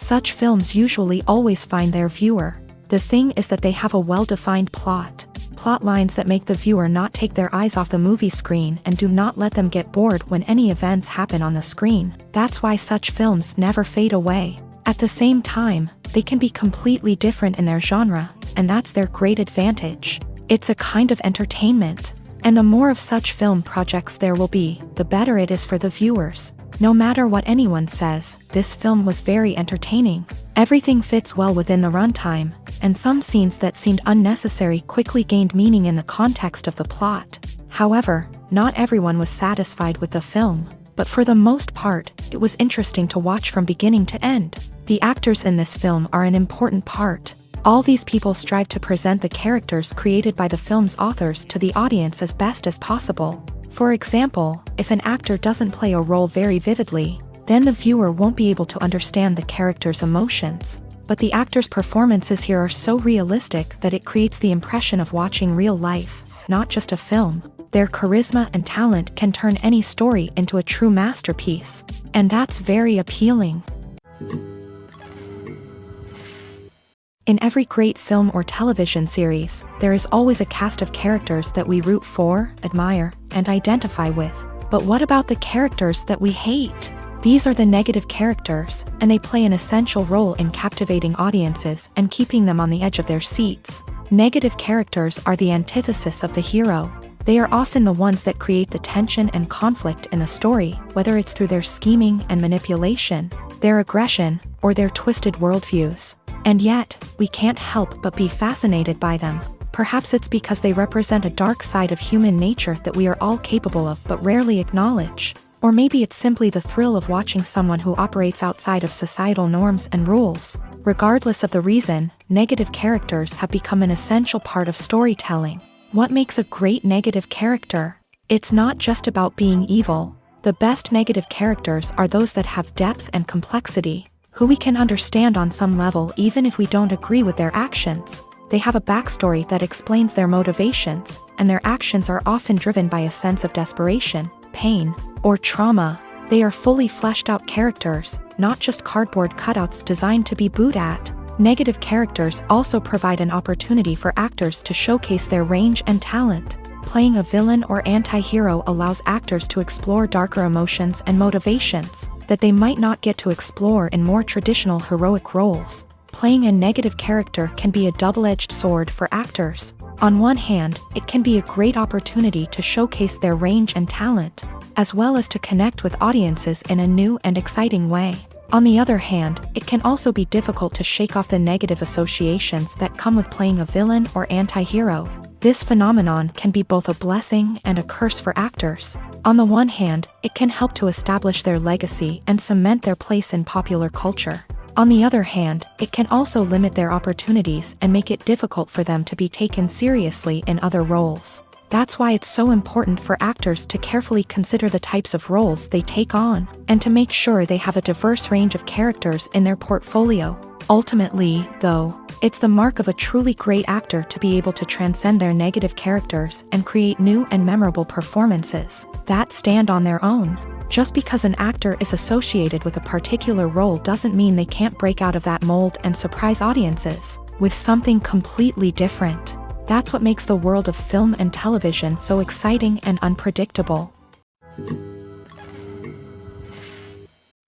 Such films usually always find their viewer. The thing is that they have a well-defined plot lines that make the viewer not take their eyes off the movie screen and do not let them get bored when any events happen on the screen. That's why such films never fade away. At the same time, they can be completely different in their genre, and that's their great advantage. It's a kind of entertainment. And the more of such film projects there will be, the better it is for the viewers. No matter what anyone says, this film was very entertaining. Everything fits well within the runtime, and some scenes that seemed unnecessary quickly gained meaning in the context of the plot. However, not everyone was satisfied with the film, but for the most part, it was interesting to watch from beginning to end. The actors in this film are an important part. All these people strive to present the characters created by the film's authors to the audience as best as possible. For example, if an actor doesn't play a role very vividly, then the viewer won't be able to understand the character's emotions. But the actors' performances here are so realistic that it creates the impression of watching real life, not just a film. Their charisma and talent can turn any story into a true masterpiece, and that's very appealing. In every great film or television series, there is always a cast of characters that we root for, admire, and identify with. But what about the characters that we hate? These are the negative characters, and they play an essential role in captivating audiences and keeping them on the edge of their seats. Negative characters are the antithesis of the hero. They are often the ones that create the tension and conflict in the story, whether it's through their scheming and manipulation, their aggression, or their twisted worldviews. And yet, we can't help but be fascinated by them. Perhaps it's because they represent a dark side of human nature that we are all capable of but rarely acknowledge. Or maybe it's simply the thrill of watching someone who operates outside of societal norms and rules. Regardless of the reason, negative characters have become an essential part of storytelling. What makes a great negative character? It's not just about being evil. The best negative characters are those that have depth and complexity, who we can understand on some level even if we don't agree with their actions. They have a backstory that explains their motivations, and their actions are often driven by a sense of desperation, pain, or trauma. They are fully fleshed out characters, not just cardboard cutouts designed to be booed at. Negative characters also provide an opportunity for actors to showcase their range and talent. Playing a villain or anti-hero allows actors to explore darker emotions and motivations that they might not get to explore in more traditional heroic roles. Playing a negative character can be a double-edged sword for actors. On one hand, it can be a great opportunity to showcase their range and talent, as well as to connect with audiences in a new and exciting way. On the other hand, it can also be difficult to shake off the negative associations that come with playing a villain or anti-hero. This phenomenon can be both a blessing and a curse for actors. On the one hand, it can help to establish their legacy and cement their place in popular culture. On the other hand, it can also limit their opportunities and make it difficult for them to be taken seriously in other roles. That's why it's so important for actors to carefully consider the types of roles they take on, and to make sure they have a diverse range of characters in their portfolio. Ultimately, though, it's the mark of a truly great actor to be able to transcend their negative characters and create new and memorable performances that stand on their own. Just because an actor is associated with a particular role doesn't mean they can't break out of that mold and surprise audiences with something completely different. That's what makes the world of film and television so exciting and unpredictable.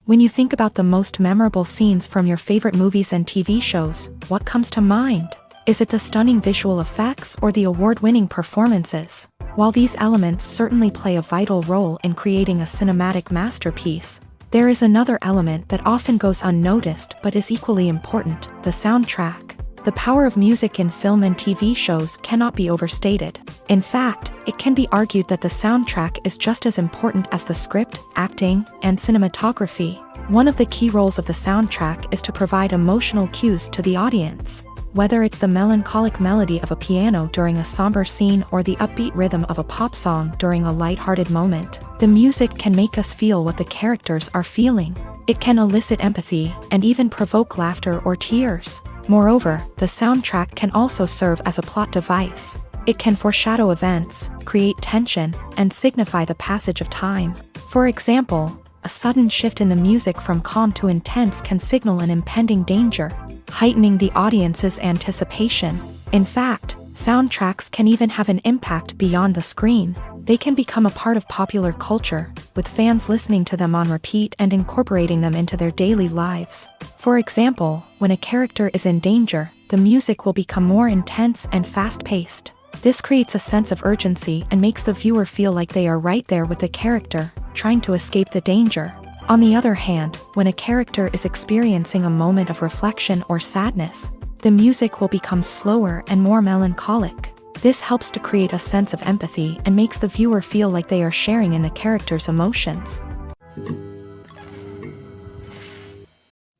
When you think about the most memorable scenes from your favorite movies and TV shows, what comes to mind? Is it the stunning visual effects or the award-winning performances? While these elements certainly play a vital role in creating a cinematic masterpiece, there is another element that often goes unnoticed but is equally important: the soundtrack. The power of music in film and TV shows cannot be overstated. In fact, it can be argued that the soundtrack is just as important as the script, acting, and cinematography. One of the key roles of the soundtrack is to provide emotional cues to the audience. Whether it's the melancholic melody of a piano during a somber scene or the upbeat rhythm of a pop song during a lighthearted moment, the music can make us feel what the characters are feeling. It can elicit empathy and even provoke laughter or tears. Moreover, the soundtrack can also serve as a plot device. It can foreshadow events, create tension, and signify the passage of time. For example, a sudden shift in the music from calm to intense can signal an impending danger, heightening the audience's anticipation. In fact, soundtracks can even have an impact beyond the screen. They can become a part of popular culture, with fans listening to them on repeat and incorporating them into their daily lives. For example, when a character is in danger, the music will become more intense and fast-paced. This creates a sense of urgency and makes the viewer feel like they are right there with the character, trying to escape the danger. On the other hand, when a character is experiencing a moment of reflection or sadness, the music will become slower and more melancholic. This helps to create a sense of empathy and makes the viewer feel like they are sharing in the character's emotions.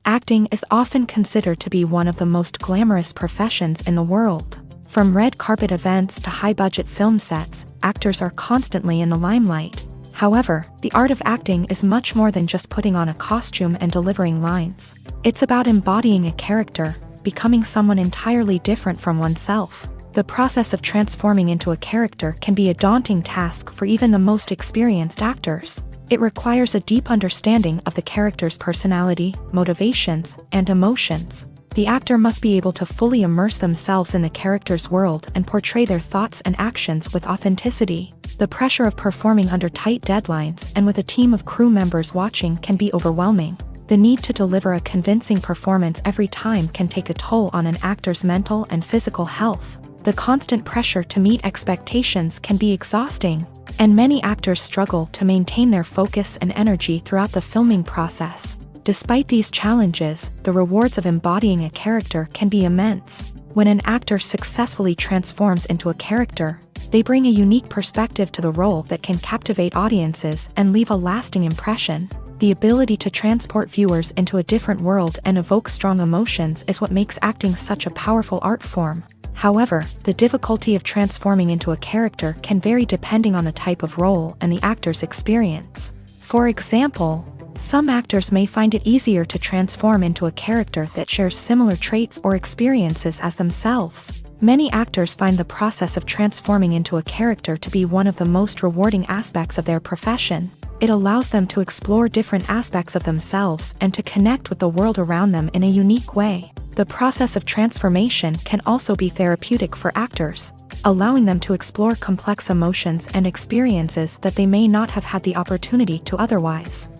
Acting is often considered to be one of the most glamorous professions in the world. From red carpet events to high-budget film sets, actors are constantly in the limelight. However, the art of acting is much more than just putting on a costume and delivering lines. It's about embodying a character, becoming someone entirely different from oneself. The process of transforming into a character can be a daunting task for even the most experienced actors. It requires a deep understanding of the character's personality, motivations, and emotions. The actor must be able to fully immerse themselves in the character's world and portray their thoughts and actions with authenticity. The pressure of performing under tight deadlines and with a team of crew members watching can be overwhelming. The need to deliver a convincing performance every time can take a toll on an actor's mental and physical health. The constant pressure to meet expectations can be exhausting, and many actors struggle to maintain their focus and energy throughout the filming process. Despite these challenges, the rewards of embodying a character can be immense. When an actor successfully transforms into a character, they bring a unique perspective to the role that can captivate audiences and leave a lasting impression. The ability to transport viewers into a different world and evoke strong emotions is what makes acting such a powerful art form. However, the difficulty of transforming into a character can vary depending on the type of role and the actor's experience. For example, some actors may find it easier to transform into a character that shares similar traits or experiences as themselves. Many actors find the process of transforming into a character to be one of the most rewarding aspects of their profession. It allows them to explore different aspects of themselves and to connect with the world around them in a unique way. The process of transformation can also be therapeutic for actors, allowing them to explore complex emotions and experiences that they may not have had the opportunity to otherwise.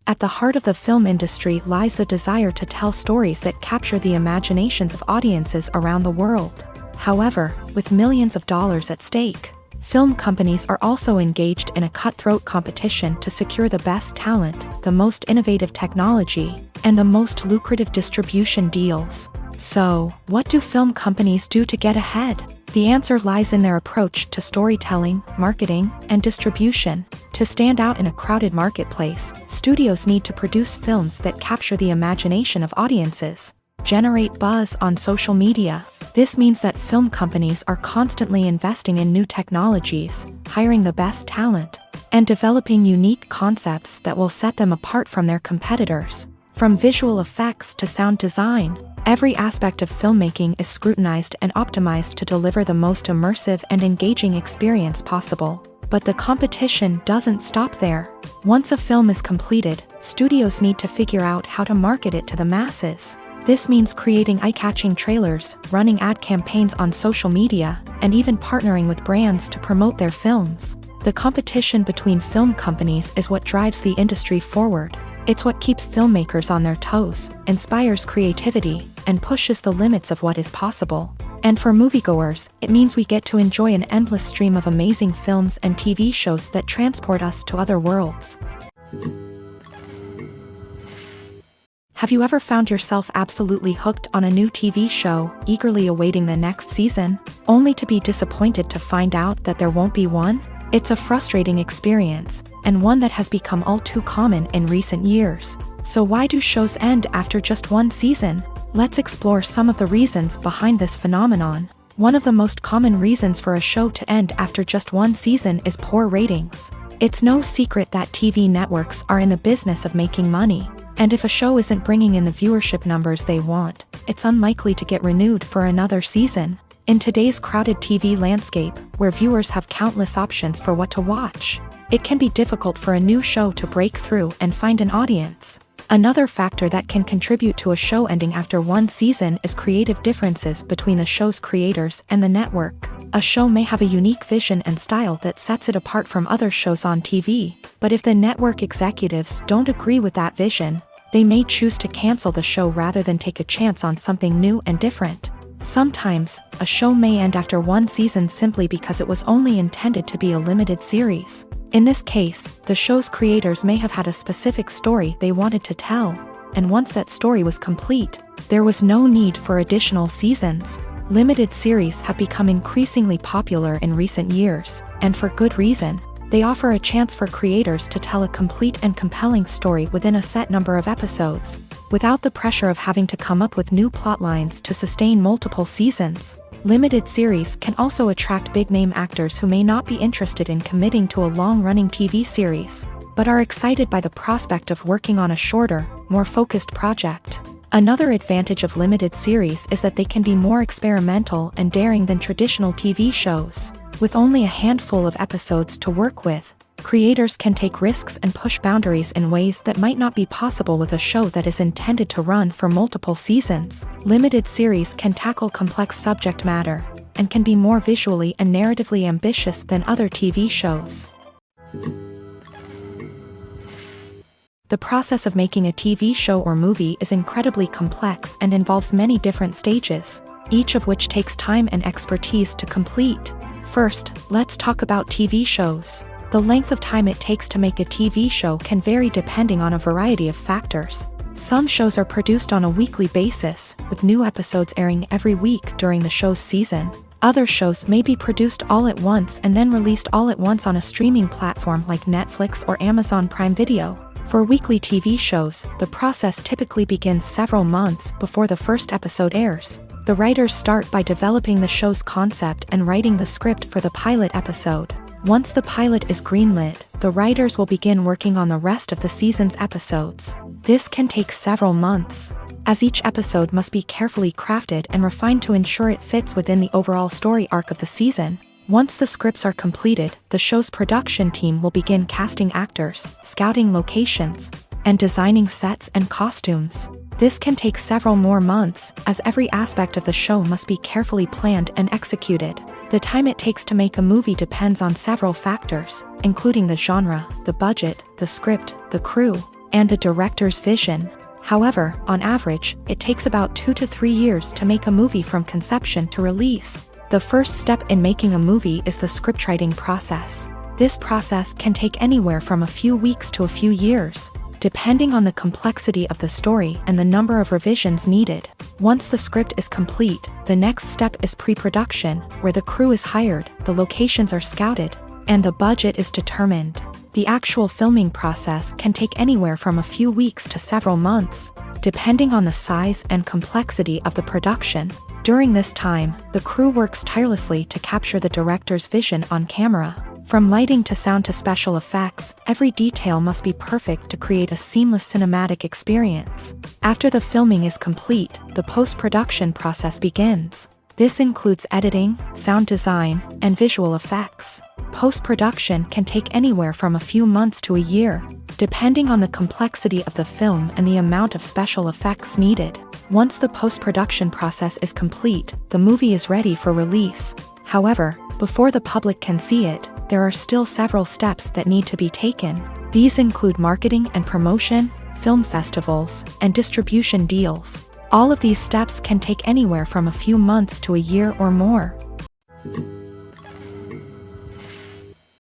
At the heart of the film industry lies the desire to tell stories that capture the imaginations of audiences around the world. However, with millions of dollars at stake, film companies are also engaged in a cutthroat competition to secure the best talent, the most innovative technology, and the most lucrative distribution deals. So, what do film companies do to get ahead? The answer lies in their approach to storytelling, marketing, and distribution. To stand out in a crowded marketplace, studios need to produce films that capture the imagination of audiences, generate buzz on social media. This means that film companies are constantly investing in new technologies, hiring the best talent, and developing unique concepts that will set them apart from their competitors. From visual effects to sound design, every aspect of filmmaking is scrutinized and optimized to deliver the most immersive and engaging experience possible. But the competition doesn't stop there. Once a film is completed, studios need to figure out how to market it to the masses. This means creating eye-catching trailers, running ad campaigns on social media, and even partnering with brands to promote their films. The competition between film companies is what drives the industry forward. It's what keeps filmmakers on their toes, inspires creativity, and pushes the limits of what is possible. And for moviegoers, it means we get to enjoy an endless stream of amazing films and TV shows that transport us to other worlds. Have you ever found yourself absolutely hooked on a new TV show, eagerly awaiting the next season, only to be disappointed to find out that there won't be one? It's a frustrating experience, and one that has become all too common in recent years. So why do shows end after just one season? Let's explore some of the reasons behind this phenomenon. One of the most common reasons for a show to end after just one season is poor ratings. It's no secret that TV networks are in the business of making money. And if a show isn't bringing in the viewership numbers they want, it's unlikely to get renewed for another season. In today's crowded TV landscape, where viewers have countless options for what to watch, it can be difficult for a new show to break through and find an audience. Another factor that can contribute to a show ending after one season is creative differences between the show's creators and the network. A show may have a unique vision and style that sets it apart from other shows on TV, but if the network executives don't agree with that vision, they may choose to cancel the show rather than take a chance on something new and different. Sometimes, a show may end after one season simply because it was only intended to be a limited series. In this case, the show's creators may have had a specific story they wanted to tell, and once that story was complete, there was no need for additional seasons. Limited series have become increasingly popular in recent years, and for good reason. They offer a chance for creators to tell a complete and compelling story within a set number of episodes, without the pressure of having to come up with new plotlines to sustain multiple seasons. Limited series can also attract big-name actors who may not be interested in committing to a long-running TV series, but are excited by the prospect of working on a shorter, more focused project. Another advantage of limited series is that they can be more experimental and daring than traditional TV shows. With only a handful of episodes to work with, creators can take risks and push boundaries in ways that might not be possible with a show that is intended to run for multiple seasons. Limited series can tackle complex subject matter, and can be more visually and narratively ambitious than other TV shows. The process of making a TV show or movie is incredibly complex and involves many different stages, each of which takes time and expertise to complete. First, let's talk about TV shows. The length of time it takes to make a TV show can vary depending on a variety of factors. Some shows are produced on a weekly basis, with new episodes airing every week during the show's season. Other shows may be produced all at once and then released all at once on a streaming platform like Netflix or Amazon Prime Video. For weekly TV shows, the process typically begins several months before the first episode airs. The writers start by developing the show's concept and writing the script for the pilot episode. Once the pilot is greenlit, the writers will begin working on the rest of the season's episodes. This can take several months, as each episode must be carefully crafted and refined to ensure it fits within the overall story arc of the season. Once the scripts are completed, the show's production team will begin casting actors, scouting locations, and designing sets and costumes. This can take several more months, as every aspect of the show must be carefully planned and executed. The time it takes to make a movie depends on several factors, including the genre, the budget, the script, the crew, and the director's vision. However, on average, it takes about 2 to 3 years to make a movie from conception to release. The first step in making a movie is the scriptwriting process. This process can take anywhere from a few weeks to a few years, depending on the complexity of the story and the number of revisions needed. Once the script is complete, the next step is pre-production, where the crew is hired, the locations are scouted, and the budget is determined. The actual filming process can take anywhere from a few weeks to several months, depending on the size and complexity of the production. During this time, the crew works tirelessly to capture the director's vision on camera. From lighting to sound to special effects, every detail must be perfect to create a seamless cinematic experience. After the filming is complete, the post-production process begins. This includes editing, sound design, and visual effects. Post-production can take anywhere from a few months to a year, depending on the complexity of the film and the amount of special effects needed. Once the post-production process is complete, the movie is ready for release. However, before the public can see it, there are still several steps that need to be taken. These include marketing and promotion, film festivals, and distribution deals. All of these steps can take anywhere from a few months to a year or more.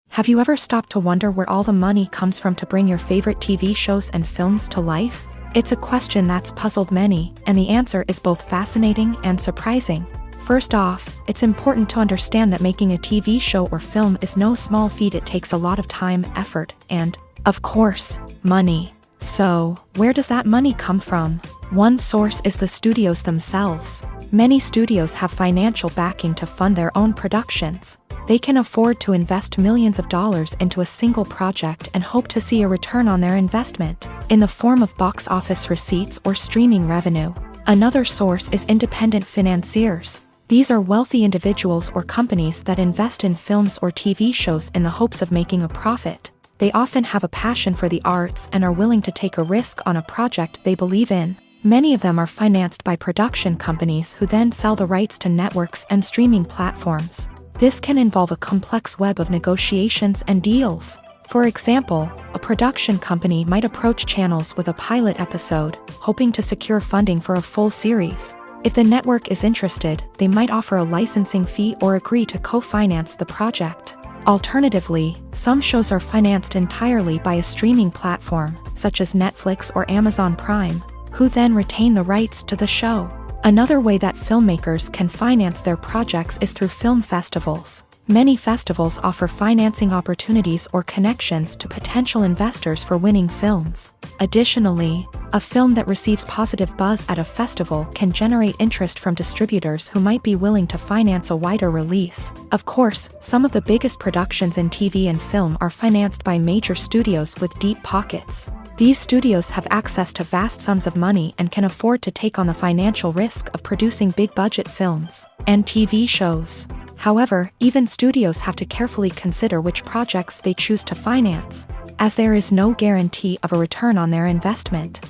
Have you ever stopped to wonder where all the money comes from to bring your favorite TV shows and films to life? It's a question that's puzzled many, and the answer is both fascinating and surprising. First off, it's important to understand that making a TV show or film is no small feat. It takes a lot of time, effort, and, of course, money. So, where does that money come from? One source is the studios themselves. Many studios have financial backing to fund their own productions. They can afford to invest millions of dollars into a single project and hope to see a return on their investment, in the form of box office receipts or streaming revenue. Another source is independent financiers. These are wealthy individuals or companies that invest in films or TV shows in the hopes of making a profit. They often have a passion for the arts and are willing to take a risk on a project they believe in. Many of them are financed by production companies who then sell the rights to networks and streaming platforms. This can involve a complex web of negotiations and deals. For example, a production company might approach channels with a pilot episode, hoping to secure funding for a full series. If the network is interested, they might offer a licensing fee or agree to co-finance the project. Alternatively, some shows are financed entirely by a streaming platform, such as Netflix or Amazon Prime, who then retain the rights to the show. Another way that filmmakers can finance their projects is through film festivals. Many festivals offer financing opportunities or connections to potential investors for winning films. Additionally, a film that receives positive buzz at a festival can generate interest from distributors who might be willing to finance a wider release. Of course, some of the biggest productions in TV and film are financed by major studios with deep pockets. These studios have access to vast sums of money and can afford to take on the financial risk of producing big-budget films and TV shows. However, even studios have to carefully consider which projects they choose to finance, as there is no guarantee of a return on their investment.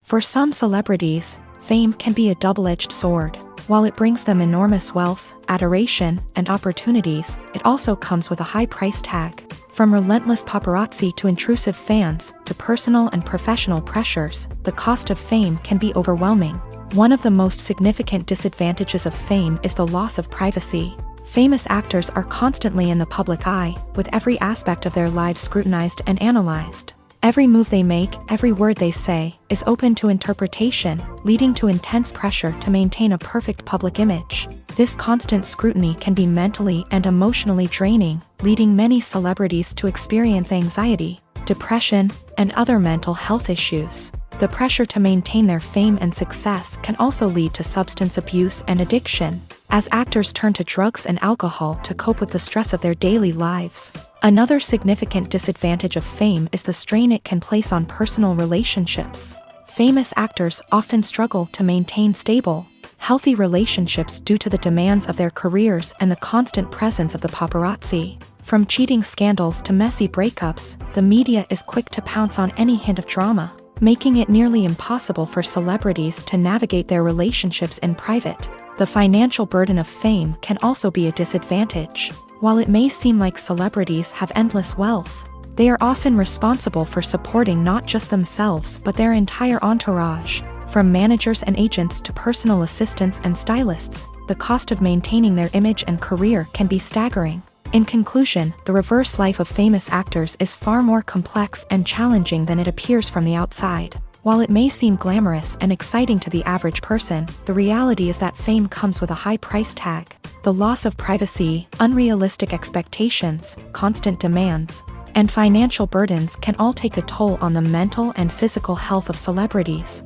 For some celebrities, fame can be a double-edged sword. While it brings them enormous wealth, adoration, and opportunities, it also comes with a high price tag. From relentless paparazzi to intrusive fans, to personal and professional pressures, the cost of fame can be overwhelming. One of the most significant disadvantages of fame is the loss of privacy. Famous actors are constantly in the public eye, with every aspect of their lives scrutinized and analyzed. Every move they make, every word they say, is open to interpretation, leading to intense pressure to maintain a perfect public image. This constant scrutiny can be mentally and emotionally draining, leading many celebrities to experience anxiety, depression, and other mental health issues. The pressure to maintain their fame and success can also lead to substance abuse and addiction, as actors turn to drugs and alcohol to cope with the stress of their daily lives. Another significant disadvantage of fame is the strain it can place on personal relationships. Famous actors often struggle to maintain stable, healthy relationships due to the demands of their careers and the constant presence of the paparazzi. From cheating scandals to messy breakups, the media is quick to pounce on any hint of drama, making it nearly impossible for celebrities to navigate their relationships in private. The financial burden of fame can also be a disadvantage. While it may seem like celebrities have endless wealth, they are often responsible for supporting not just themselves but their entire entourage. From managers and agents to personal assistants and stylists, the cost of maintaining their image and career can be staggering. In conclusion, the reverse life of famous actors is far more complex and challenging than it appears from the outside. While it may seem glamorous and exciting to the average person, the reality is that fame comes with a high price tag. The loss of privacy, unrealistic expectations, constant demands, and financial burdens can all take a toll on the mental and physical health of celebrities.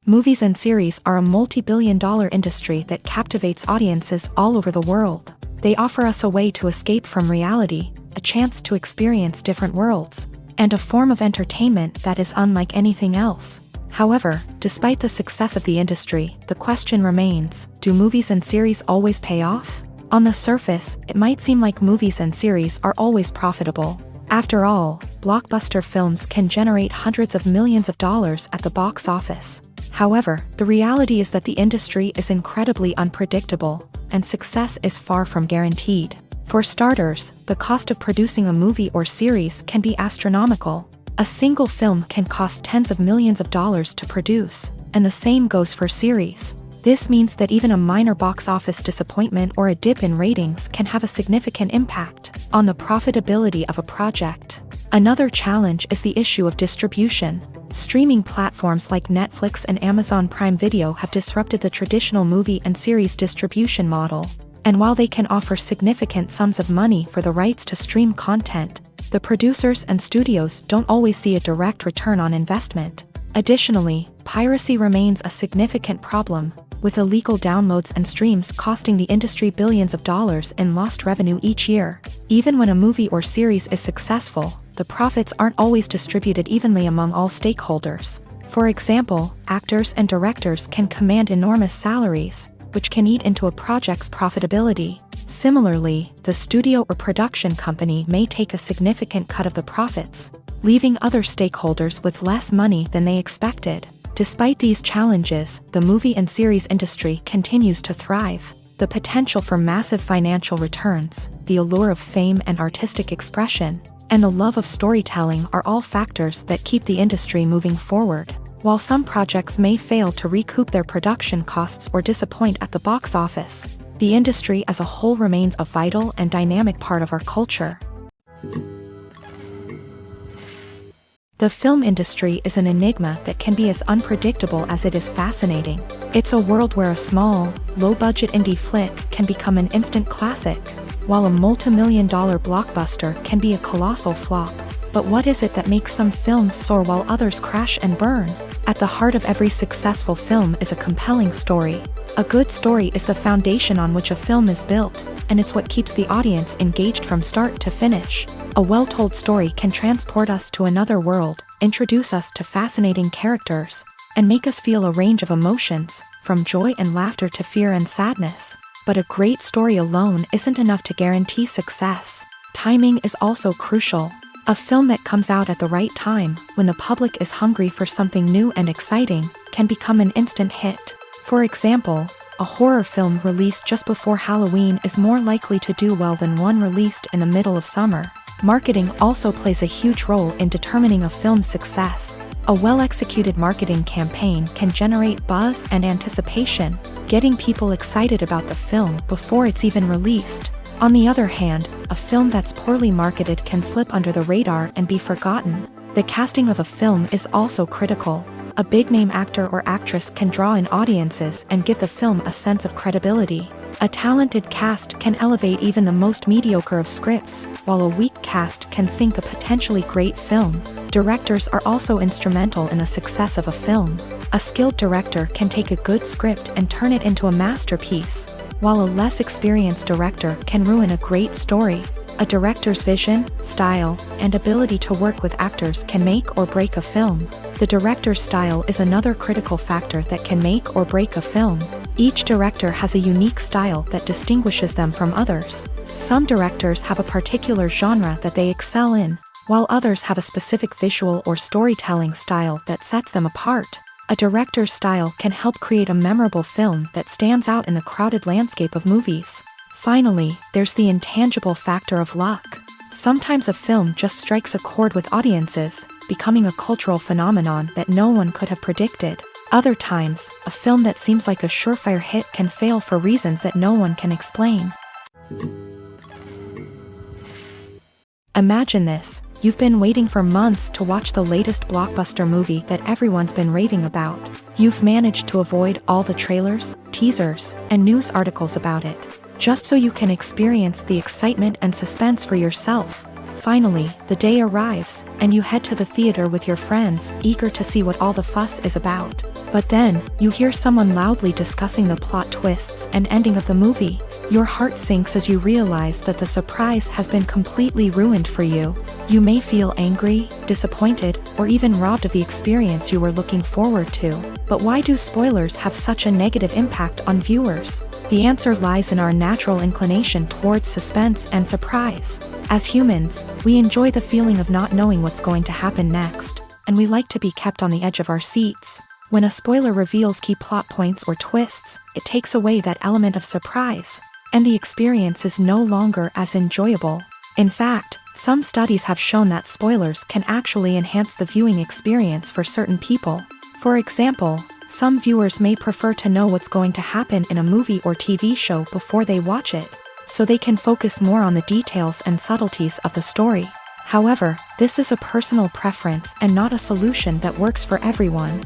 Movies and series are a multi-billion-dollar industry that captivates audiences all over the world. They offer us a way to escape from reality, a chance to experience different worlds, and a form of entertainment that is unlike anything else. However, despite the success of the industry, the question remains, do movies and series always pay off? On the surface, it might seem like movies and series are always profitable. After all, blockbuster films can generate hundreds of millions of dollars at the box office. However, the reality is that the industry is incredibly unpredictable, and success is far from guaranteed. For starters, the cost of producing a movie or series can be astronomical. A single film can cost tens of millions of dollars to produce, and the same goes for series. This means that even a minor box office disappointment or a dip in ratings can have a significant impact on the profitability of a project. Another challenge is the issue of distribution. Streaming platforms like Netflix and Amazon Prime Video have disrupted the traditional movie and series distribution model. And while they can offer significant sums of money for the rights to stream content, the producers and studios don't always see a direct return on investment. Additionally, piracy remains a significant problem, with illegal downloads and streams costing the industry billions of dollars in lost revenue each year. Even when a movie or series is successful, the profits aren't always distributed evenly among all stakeholders. For example, actors and directors can command enormous salaries, which can eat into a project's profitability. Similarly, the studio or production company may take a significant cut of the profits, leaving other stakeholders with less money than they expected. Despite these challenges, the movie and series industry continues to thrive. The potential for massive financial returns, the allure of fame and artistic expression, and the love of storytelling are all factors that keep the industry moving forward. While some projects may fail to recoup their production costs or disappoint at the box office, the industry as a whole remains a vital and dynamic part of our culture. The film industry is an enigma that can be as unpredictable as it is fascinating. It's a world where a small, low-budget indie flick can become an instant classic, while a multi-million-dollar blockbuster can be a colossal flop. But what is it that makes some films soar while others crash and burn? At the heart of every successful film is a compelling story. A good story is the foundation on which a film is built, and it's what keeps the audience engaged from start to finish. A well-told story can transport us to another world, introduce us to fascinating characters, and make us feel a range of emotions, from joy and laughter to fear and sadness. But a great story alone isn't enough to guarantee success. Timing is also crucial. A film that comes out at the right time, when the public is hungry for something new and exciting, can become an instant hit. For example, a horror film released just before Halloween is more likely to do well than one released in the middle of summer. Marketing also plays a huge role in determining a film's success. A well-executed marketing campaign can generate buzz and anticipation, getting people excited about the film before it's even released. On the other hand, a film that's poorly marketed can slip under the radar and be forgotten. The casting of a film is also critical. A big-name actor or actress can draw in audiences and give the film a sense of credibility. A talented cast can elevate even the most mediocre of scripts, while a weak cast can sink a potentially great film. Directors are also instrumental in the success of a film. A skilled director can take a good script and turn it into a masterpiece, while a less experienced director can ruin a great story. A director's vision, style, and ability to work with actors can make or break a film. The director's style is another critical factor that can make or break a film. Each director has a unique style that distinguishes them from others. Some directors have a particular genre that they excel in, while others have a specific visual or storytelling style that sets them apart. A director's style can help create a memorable film that stands out in the crowded landscape of movies. Finally, there's the intangible factor of luck. Sometimes a film just strikes a chord with audiences, becoming a cultural phenomenon that no one could have predicted. Other times, a film that seems like a surefire hit can fail for reasons that no one can explain. Imagine this: you've been waiting for months to watch the latest blockbuster movie that everyone's been raving about. You've managed to avoid all the trailers, teasers, and news articles about it, just so you can experience the excitement and suspense for yourself. Finally, the day arrives, and you head to the theater with your friends, eager to see what all the fuss is about. But then, you hear someone loudly discussing the plot twists and ending of the movie. Your heart sinks as you realize that the surprise has been completely ruined for you. You may feel angry, disappointed, or even robbed of the experience you were looking forward to. But why do spoilers have such a negative impact on viewers? The answer lies in our natural inclination towards suspense and surprise. As humans, we enjoy the feeling of not knowing what's going to happen next, and we like to be kept on the edge of our seats. When a spoiler reveals key plot points or twists, it takes away that element of surprise, and the experience is no longer as enjoyable. In fact, some studies have shown that spoilers can actually enhance the viewing experience for certain people. For example, some viewers may prefer to know what's going to happen in a movie or TV show before they watch it, so they can focus more on the details and subtleties of the story. However, this is a personal preference and not a solution that works for everyone.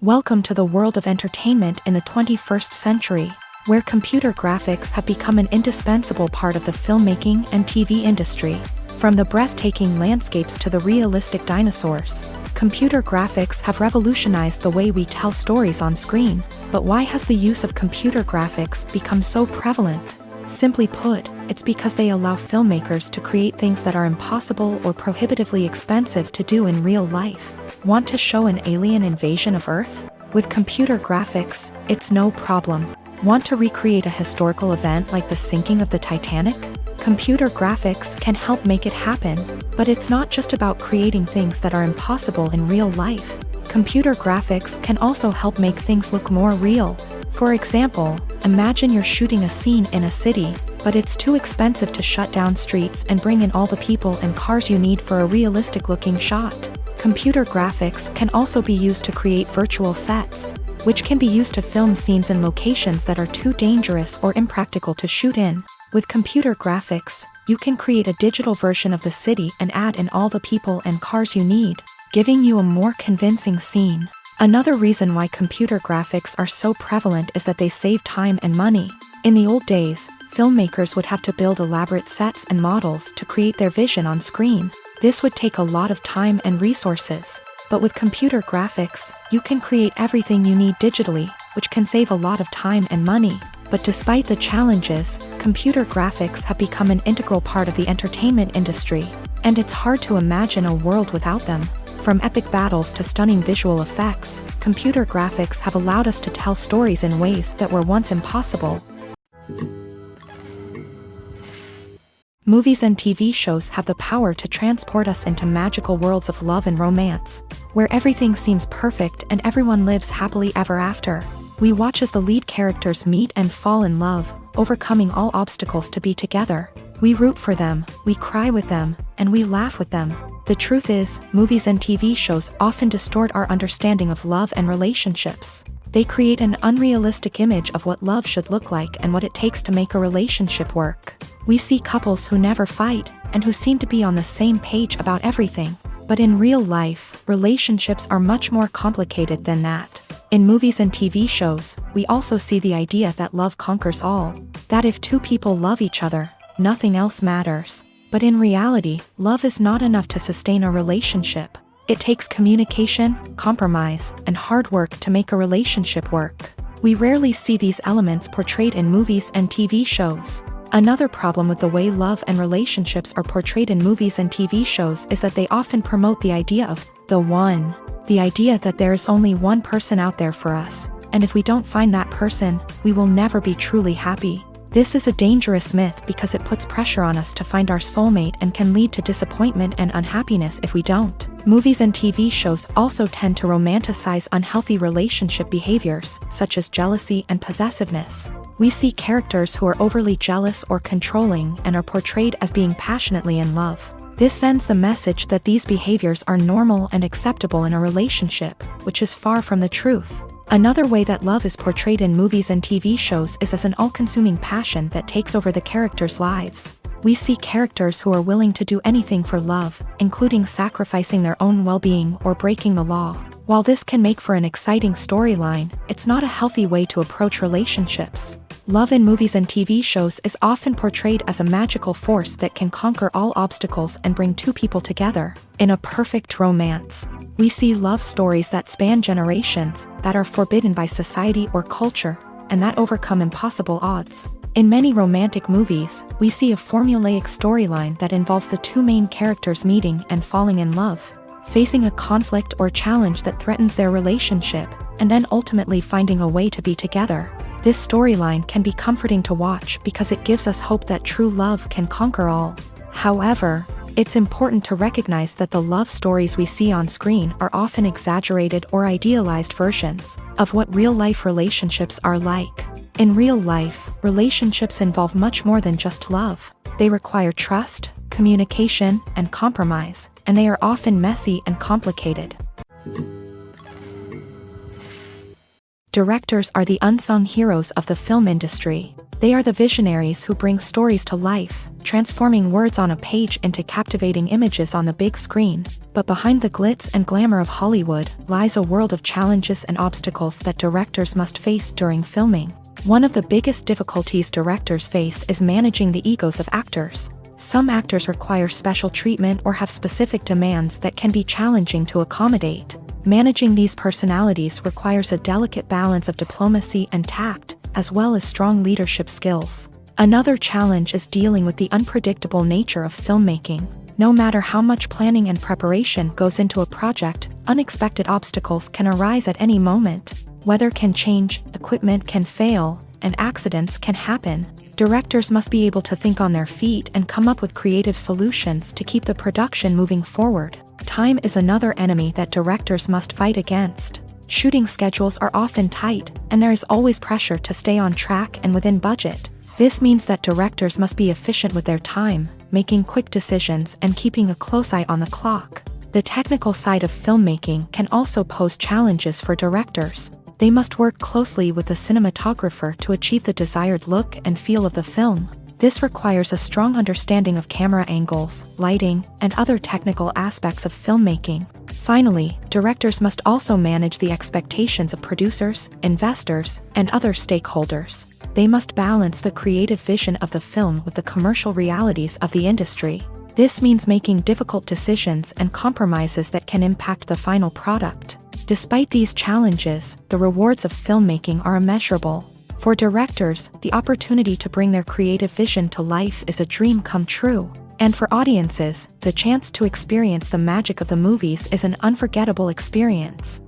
Welcome to the world of entertainment in the 21st century, where computer graphics have become an indispensable part of the filmmaking and TV industry. From the breathtaking landscapes to the realistic dinosaurs, computer graphics have revolutionized the way we tell stories on screen. But why has the use of computer graphics become so prevalent? Simply put, it's because they allow filmmakers to create things that are impossible or prohibitively expensive to do in real life. Want to show an alien invasion of Earth? With computer graphics, it's no problem. Want to recreate a historical event like the sinking of the Titanic? Computer graphics can help make it happen, but it's not just about creating things that are impossible in real life. Computer graphics can also help make things look more real. For example, imagine you're shooting a scene in a city, but it's too expensive to shut down streets and bring in all the people and cars you need for a realistic-looking shot. Computer graphics can also be used to create virtual sets, which can be used to film scenes in locations that are too dangerous or impractical to shoot in. With computer graphics, you can create a digital version of the city and add in all the people and cars you need, giving you a more convincing scene. Another reason why computer graphics are so prevalent is that they save time and money. In the old days, filmmakers would have to build elaborate sets and models to create their vision on screen. This would take a lot of time and resources. But with computer graphics, you can create everything you need digitally, which can save a lot of time and money. But despite the challenges, computer graphics have become an integral part of the entertainment industry, and it's hard to imagine a world without them. From epic battles to stunning visual effects, computer graphics have allowed us to tell stories in ways that were once impossible. Movies and TV shows have the power to transport us into magical worlds of love and romance, where everything seems perfect and everyone lives happily ever after. We watch as the lead characters meet and fall in love, overcoming all obstacles to be together. We root for them, we cry with them, and we laugh with them. The truth is, movies and TV shows often distort our understanding of love and relationships. They create an unrealistic image of what love should look like and what it takes to make a relationship work. We see couples who never fight, and who seem to be on the same page about everything. But in real life, relationships are much more complicated than that. In movies and TV shows, we also see the idea that love conquers all. That if two people love each other, nothing else matters. But in reality, love is not enough to sustain a relationship. It takes communication, compromise, and hard work to make a relationship work. We rarely see these elements portrayed in movies and TV shows. Another problem with the way love and relationships are portrayed in movies and TV shows is that they often promote the idea of the one. The idea that there is only one person out there for us, and if we don't find that person, we will never be truly happy. This is a dangerous myth because it puts pressure on us to find our soulmate and can lead to disappointment and unhappiness if we don't. Movies and TV shows also tend to romanticize unhealthy relationship behaviors, such as jealousy and possessiveness. We see characters who are overly jealous or controlling and are portrayed as being passionately in love. This sends the message that these behaviors are normal and acceptable in a relationship, which is far from the truth. Another way that love is portrayed in movies and TV shows is as an all-consuming passion that takes over the characters' lives. We see characters who are willing to do anything for love, including sacrificing their own well-being or breaking the law. While this can make for an exciting storyline, it's not a healthy way to approach relationships. Love in movies and TV shows is often portrayed as a magical force that can conquer all obstacles and bring two people together. In a perfect romance, we see love stories that span generations, that are forbidden by society or culture, and that overcome impossible odds. In many romantic movies, we see a formulaic storyline that involves the two main characters meeting and falling in love, facing a conflict or challenge that threatens their relationship, and then ultimately finding a way to be together. This storyline can be comforting to watch because it gives us hope that true love can conquer all. However, it's important to recognize that the love stories we see on screen are often exaggerated or idealized versions of what real-life relationships are like. In real life, relationships involve much more than just love. They require trust, communication, and compromise, and they are often messy and complicated. Directors are the unsung heroes of the film industry. They are the visionaries who bring stories to life, transforming words on a page into captivating images on the big screen. But behind the glitz and glamour of Hollywood lies a world of challenges and obstacles that directors must face during filming. One of the biggest difficulties directors face is managing the egos of actors. Some actors require special treatment or have specific demands that can be challenging to accommodate. Managing these personalities requires a delicate balance of diplomacy and tact, as well as strong leadership skills. Another challenge is dealing with the unpredictable nature of filmmaking. No matter how much planning and preparation goes into a project, unexpected obstacles can arise at any moment. Weather can change, equipment can fail, and accidents can happen. Directors must be able to think on their feet and come up with creative solutions to keep the production moving forward. Time is another enemy that directors must fight against. Shooting schedules are often tight, and there is always pressure to stay on track and within budget. This means that directors must be efficient with their time, making quick decisions and keeping a close eye on the clock. The technical side of filmmaking can also pose challenges for directors. They must work closely with the cinematographer to achieve the desired look and feel of the film. This requires a strong understanding of camera angles, lighting, and other technical aspects of filmmaking. Finally, directors must also manage the expectations of producers, investors, and other stakeholders. They must balance the creative vision of the film with the commercial realities of the industry. This means making difficult decisions and compromises that can impact the final product. Despite these challenges, the rewards of filmmaking are immeasurable. For directors, the opportunity to bring their creative vision to life is a dream come true. And for audiences, the chance to experience the magic of the movies is an unforgettable experience.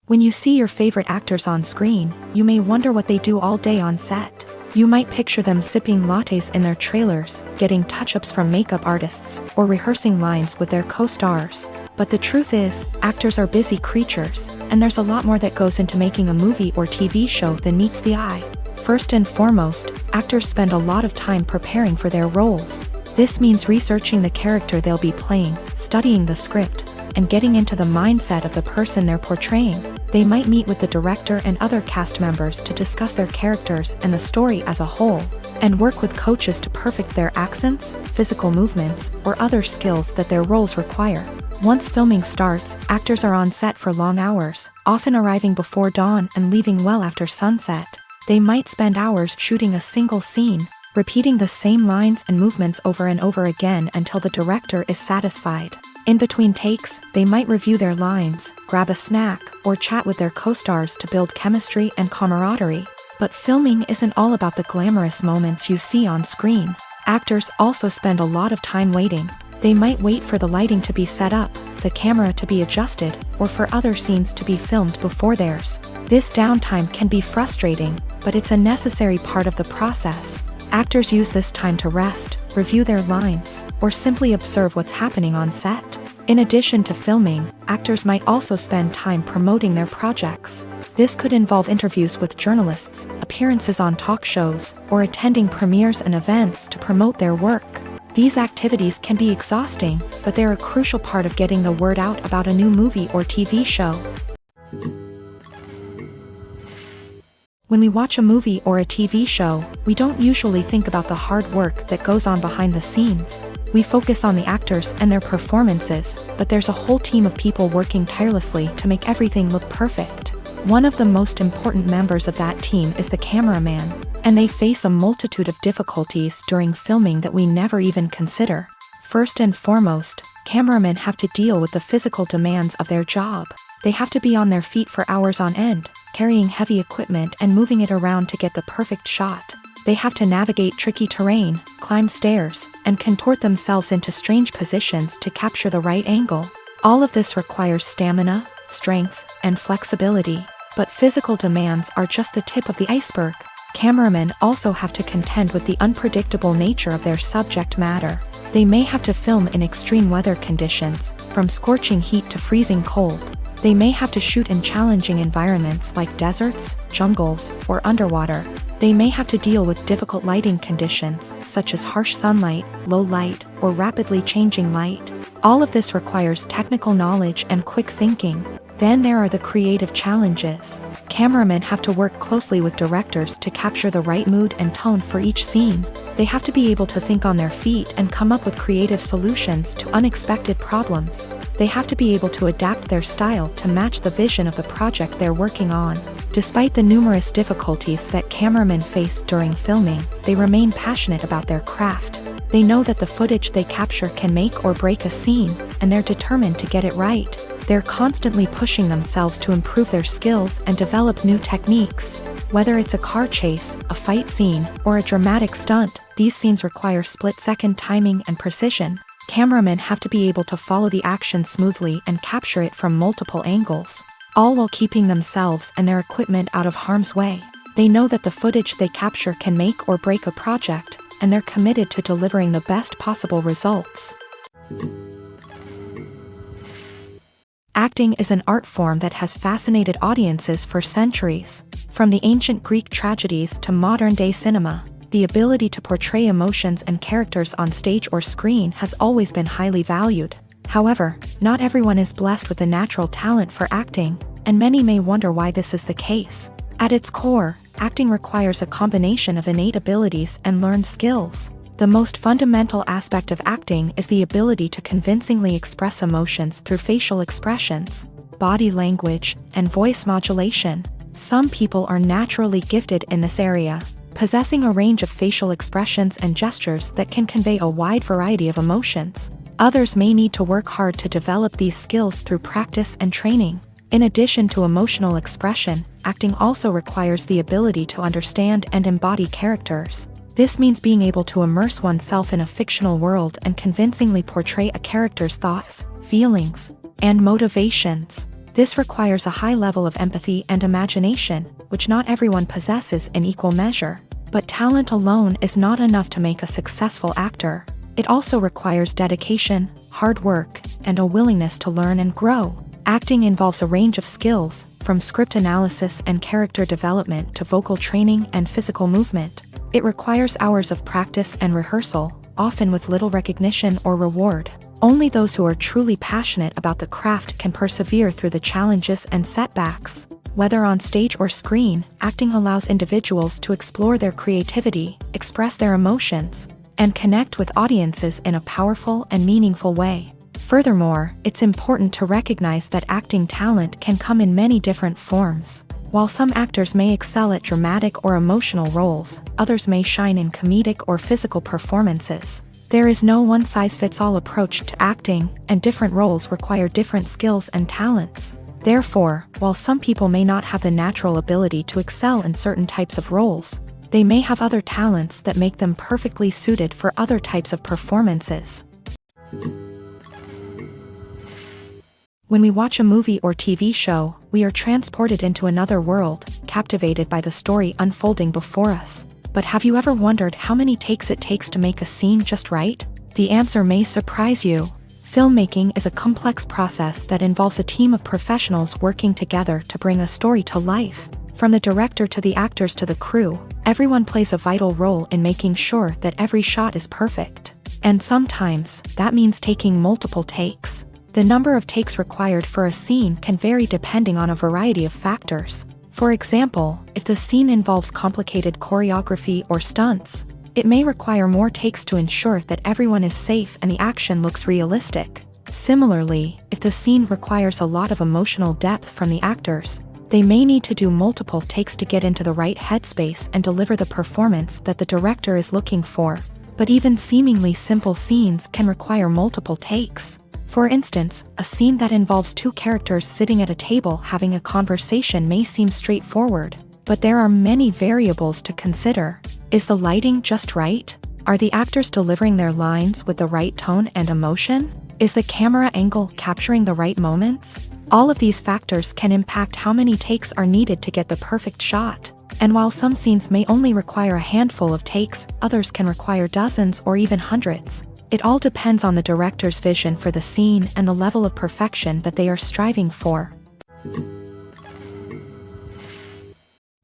When you see your favorite actors on screen, you may wonder what they do all day on set. You might picture them sipping lattes in their trailers, getting touch-ups from makeup artists, or rehearsing lines with their co-stars. But the truth is, actors are busy creatures, and there's a lot more that goes into making a movie or TV show than meets the eye. First and foremost, actors spend a lot of time preparing for their roles. This means researching the character they'll be playing, studying the script, and getting into the mindset of the person they're portraying. They might meet with the director and other cast members to discuss their characters and the story as a whole, and work with coaches to perfect their accents, physical movements, or other skills that their roles require. Once filming starts, actors are on set for long hours, often arriving before dawn and leaving well after sunset. They might spend hours shooting a single scene, repeating the same lines and movements over and over again until the director is satisfied. In between takes, they might review their lines, grab a snack, or chat with their co-stars to build chemistry and camaraderie. But filming isn't all about the glamorous moments you see on screen. Actors also spend a lot of time waiting. They might wait for the lighting to be set up, the camera to be adjusted, or for other scenes to be filmed before theirs. This downtime can be frustrating, but it's a necessary part of the process. Actors use this time to rest, review their lines, or simply observe what's happening on set. In addition to filming, actors might also spend time promoting their projects. This could involve interviews with journalists, appearances on talk shows, or attending premieres and events to promote their work. These activities can be exhausting, but they're a crucial part of getting the word out about a new movie or TV show. When we watch a movie or a TV show, we don't usually think about the hard work that goes on behind the scenes. We focus on the actors and their performances, but there's a whole team of people working tirelessly to make everything look perfect. One of the most important members of that team is the cameraman, and they face a multitude of difficulties during filming that we never even consider. First and foremost, cameramen have to deal with the physical demands of their job. They have to be on their feet for hours on end, carrying heavy equipment and moving it around to get the perfect shot. They have to navigate tricky terrain, climb stairs, and contort themselves into strange positions to capture the right angle. All of this requires stamina, strength, and flexibility. But physical demands are just the tip of the iceberg. Cameramen also have to contend with the unpredictable nature of their subject matter. They may have to film in extreme weather conditions, from scorching heat to freezing cold. They may have to shoot in challenging environments like deserts, jungles, or underwater. They may have to deal with difficult lighting conditions, such as harsh sunlight, low light, or rapidly changing light. All of this requires technical knowledge and quick thinking. Then there are the creative challenges. Cameramen have to work closely with directors to capture the right mood and tone for each scene. They have to be able to think on their feet and come up with creative solutions to unexpected problems. They have to be able to adapt their style to match the vision of the project they're working on. Despite the numerous difficulties that cameramen face during filming, they remain passionate about their craft. They know that the footage they capture can make or break a scene, and they're determined to get it right. They're constantly pushing themselves to improve their skills and develop new techniques. Whether it's a car chase, a fight scene, or a dramatic stunt, these scenes require split-second timing and precision. Cameramen have to be able to follow the action smoothly and capture it from multiple angles, all while keeping themselves and their equipment out of harm's way. They know that the footage they capture can make or break a project, and they're committed to delivering the best possible results. Acting is an art form that has fascinated audiences for centuries. From the ancient Greek tragedies to modern-day cinema, the ability to portray emotions and characters on stage or screen has always been highly valued. However, not everyone is blessed with a natural talent for acting, and many may wonder why this is the case. At its core, acting requires a combination of innate abilities and learned skills. The most fundamental aspect of acting is the ability to convincingly express emotions through facial expressions, body language, and voice modulation. Some people are naturally gifted in this area, possessing a range of facial expressions and gestures that can convey a wide variety of emotions. Others may need to work hard to develop these skills through practice and training. In addition to emotional expression, acting also requires the ability to understand and embody characters. This means being able to immerse oneself in a fictional world and convincingly portray a character's thoughts, feelings, and motivations. This requires a high level of empathy and imagination, which not everyone possesses in equal measure. But talent alone is not enough to make a successful actor. It also requires dedication, hard work, and a willingness to learn and grow. Acting involves a range of skills, from script analysis and character development to vocal training and physical movement. It requires hours of practice and rehearsal, often with little recognition or reward. Only those who are truly passionate about the craft can persevere through the challenges and setbacks. Whether on stage or screen, acting allows individuals to explore their creativity, express their emotions, and connect with audiences in a powerful and meaningful way. Furthermore, it's important to recognize that acting talent can come in many different forms. While some actors may excel at dramatic or emotional roles, others may shine in comedic or physical performances. There is no one-size-fits-all approach to acting, and different roles require different skills and talents. Therefore, while some people may not have the natural ability to excel in certain types of roles, they may have other talents that make them perfectly suited for other types of performances. When we watch a movie or TV show, we are transported into another world, captivated by the story unfolding before us. But have you ever wondered how many takes it takes to make a scene just right? The answer may surprise you. Filmmaking is a complex process that involves a team of professionals working together to bring a story to life. From the director to the actors to the crew, everyone plays a vital role in making sure that every shot is perfect. And sometimes, that means taking multiple takes. The number of takes required for a scene can vary depending on a variety of factors. For example, if the scene involves complicated choreography or stunts, it may require more takes to ensure that everyone is safe and the action looks realistic. Similarly, if the scene requires a lot of emotional depth from the actors, they may need to do multiple takes to get into the right headspace and deliver the performance that the director is looking for. But even seemingly simple scenes can require multiple takes. For instance, a scene that involves two characters sitting at a table having a conversation may seem straightforward, but there are many variables to consider. Is the lighting just right? Are the actors delivering their lines with the right tone and emotion? Is the camera angle capturing the right moments? All of these factors can impact how many takes are needed to get the perfect shot. And while some scenes may only require a handful of takes, others can require dozens or even hundreds. It all depends on the director's vision for the scene and the level of perfection that they are striving for.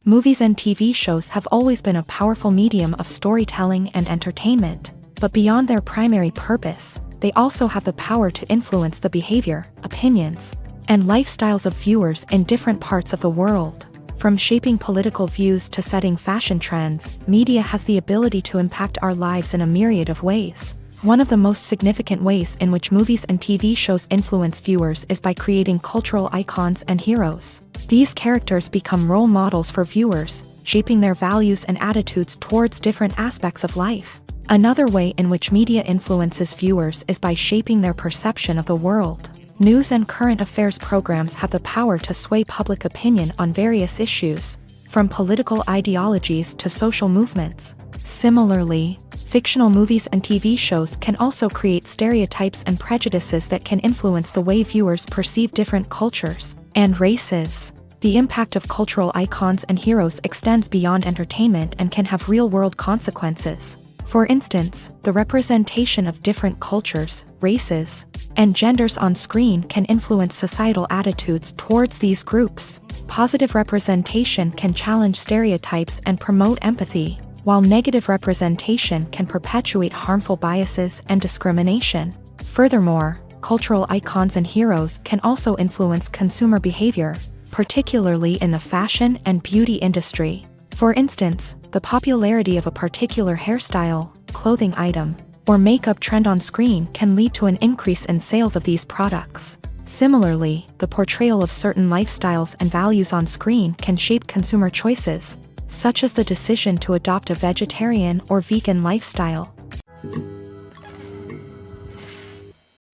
Movies and TV shows have always been a powerful medium of storytelling and entertainment, but beyond their primary purpose, they also have the power to influence the behavior, opinions, and lifestyles of viewers in different parts of the world. From shaping political views to setting fashion trends, media has the ability to impact our lives in a myriad of ways. One of the most significant ways in which movies and TV shows influence viewers is by creating cultural icons and heroes. These characters become role models for viewers, shaping their values and attitudes towards different aspects of life. Another way in which media influences viewers is by shaping their perception of the world. News and current affairs programs have the power to sway public opinion on various issues, from political ideologies to social movements. Similarly, fictional movies and TV shows can also create stereotypes and prejudices that can influence the way viewers perceive different cultures and races. The impact of cultural icons and heroes extends beyond entertainment and can have real-world consequences. For instance, the representation of different cultures, races, and genders on screen can influence societal attitudes towards these groups. Positive representation can challenge stereotypes and promote empathy, while negative representation can perpetuate harmful biases and discrimination. Furthermore, cultural icons and heroes can also influence consumer behavior, particularly in the fashion and beauty industry. For instance, the popularity of a particular hairstyle, clothing item, or makeup trend on screen can lead to an increase in sales of these products. Similarly, the portrayal of certain lifestyles and values on screen can shape consumer choices, such as the decision to adopt a vegetarian or vegan lifestyle.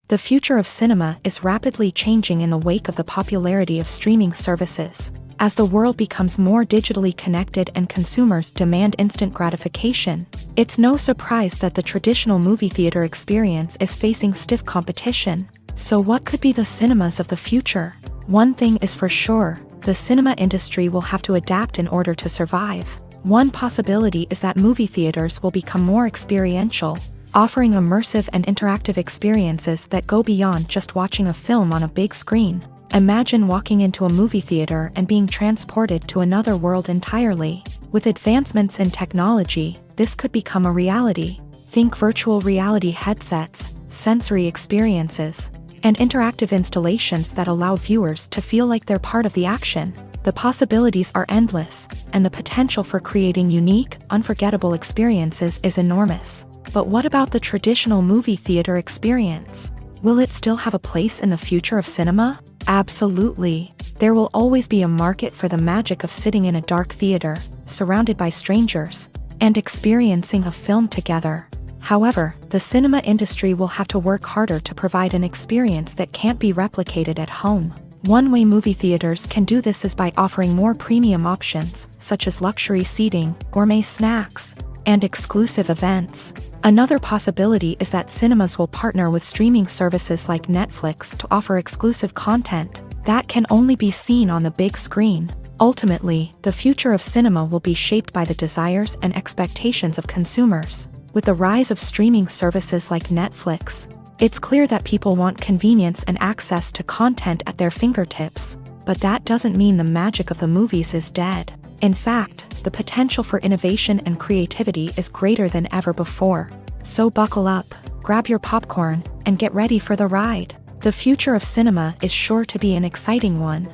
The future of cinema is rapidly changing in the wake of the popularity of streaming services. As the world becomes more digitally connected and consumers demand instant gratification, it's no surprise that the traditional movie theater experience is facing stiff competition. So what could be the cinemas of the future? One thing is for sure, the cinema industry will have to adapt in order to survive. One possibility is that movie theaters will become more experiential, offering immersive and interactive experiences that go beyond just watching a film on a big screen. Imagine walking into a movie theater and being transported to another world entirely. With advancements in technology, this could become a reality. Think virtual reality headsets, sensory experiences, and interactive installations that allow viewers to feel like they're part of the action. The possibilities are endless, and the potential for creating unique, unforgettable experiences is enormous. But what about the traditional movie theater experience? Will it still have a place in the future of cinema? Absolutely. There will always be a market for the magic of sitting in a dark theater, surrounded by strangers, and experiencing a film together. However, the cinema industry will have to work harder to provide an experience that can't be replicated at home. One way movie theaters can do this is by offering more premium options, such as luxury seating, gourmet snacks, and exclusive events. Another possibility is that cinemas will partner with streaming services like Netflix to offer exclusive content that can only be seen on the big screen. Ultimately, the future of cinema will be shaped by the desires and expectations of consumers. With the rise of streaming services like Netflix, it's clear that people want convenience and access to content at their fingertips. But that doesn't mean the magic of the movies is dead. In fact, the potential for innovation and creativity is greater than ever before. So buckle up, grab your popcorn, and get ready for the ride. The future of cinema is sure to be an exciting one.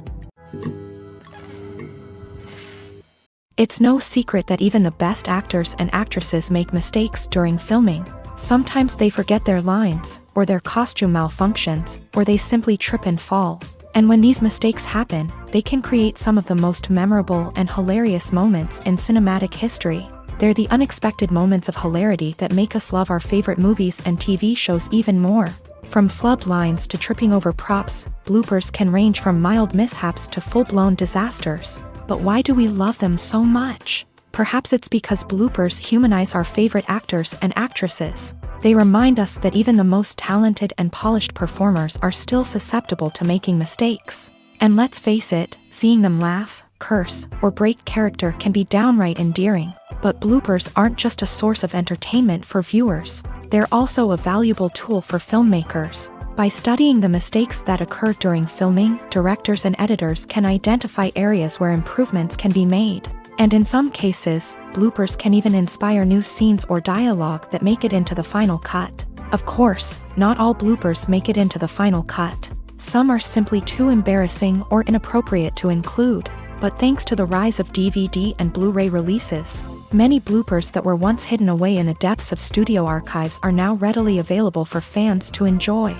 It's no secret that even the best actors and actresses make mistakes during filming. Sometimes they forget their lines, or their costume malfunctions, or they simply trip and fall. And when these mistakes happen, they can create some of the most memorable and hilarious moments in cinematic history. They're the unexpected moments of hilarity that make us love our favorite movies and TV shows even more. From flubbed lines to tripping over props, bloopers can range from mild mishaps to full-blown disasters. But why do we love them so much? Perhaps it's because bloopers humanize our favorite actors and actresses. They remind us that even the most talented and polished performers are still susceptible to making mistakes. And let's face it, seeing them laugh, curse, or break character can be downright endearing. But bloopers aren't just a source of entertainment for viewers. They're also a valuable tool for filmmakers. By studying the mistakes that occur during filming, directors and editors can identify areas where improvements can be made. And in some cases, bloopers can even inspire new scenes or dialogue that make it into the final cut. Of course, not all bloopers make it into the final cut. Some are simply too embarrassing or inappropriate to include. But thanks to the rise of DVD and Blu-ray releases, many bloopers that were once hidden away in the depths of studio archives are now readily available for fans to enjoy.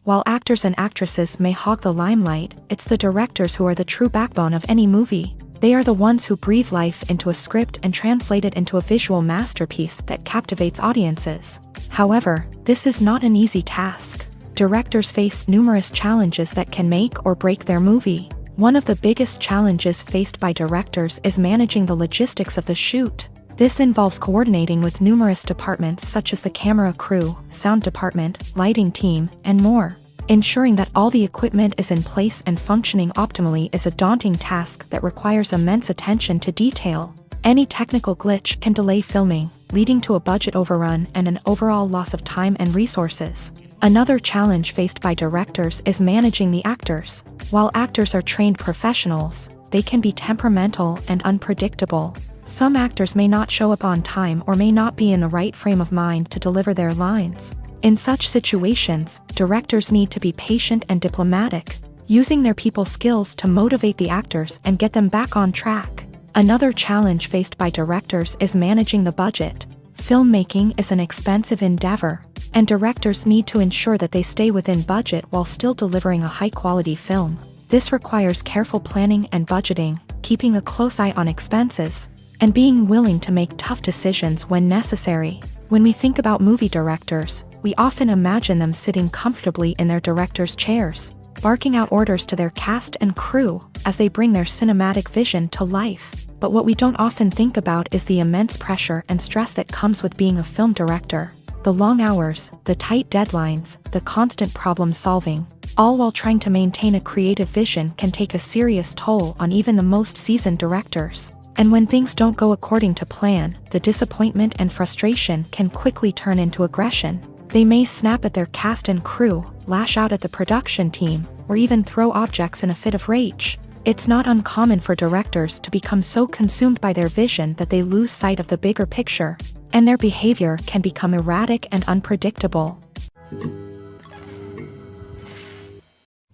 While actors and actresses may hog the limelight, it's the directors who are the true backbone of any movie. They are the ones who breathe life into a script and translate it into a visual masterpiece that captivates audiences. However, this is not an easy task. Directors face numerous challenges that can make or break their movie. One of the biggest challenges faced by directors is managing the logistics of the shoot. This involves coordinating with numerous departments such as the camera crew, sound department, lighting team, and more. Ensuring that all the equipment is in place and functioning optimally is a daunting task that requires immense attention to detail. Any technical glitch can delay filming, leading to a budget overrun and an overall loss of time and resources. Another challenge faced by directors is managing the actors. While actors are trained professionals, they can be temperamental and unpredictable. Some actors may not show up on time or may not be in the right frame of mind to deliver their lines. In such situations, directors need to be patient and diplomatic, using their people skills to motivate the actors and get them back on track. Another challenge faced by directors is managing the budget. Filmmaking is an expensive endeavor, and directors need to ensure that they stay within budget while still delivering a high-quality film. This requires careful planning and budgeting, keeping a close eye on expenses, and being willing to make tough decisions when necessary. When we think about movie directors, we often imagine them sitting comfortably in their director's chairs, barking out orders to their cast and crew as they bring their cinematic vision to life. But what we don't often think about is the immense pressure and stress that comes with being a film director. The long hours, the tight deadlines, the constant problem solving, all while trying to maintain a creative vision can take a serious toll on even the most seasoned directors. And when things don't go according to plan, the disappointment and frustration can quickly turn into aggression. They may snap at their cast and crew, lash out at the production team, or even throw objects in a fit of rage. It's not uncommon for directors to become so consumed by their vision that they lose sight of the bigger picture, and their behavior can become erratic and unpredictable.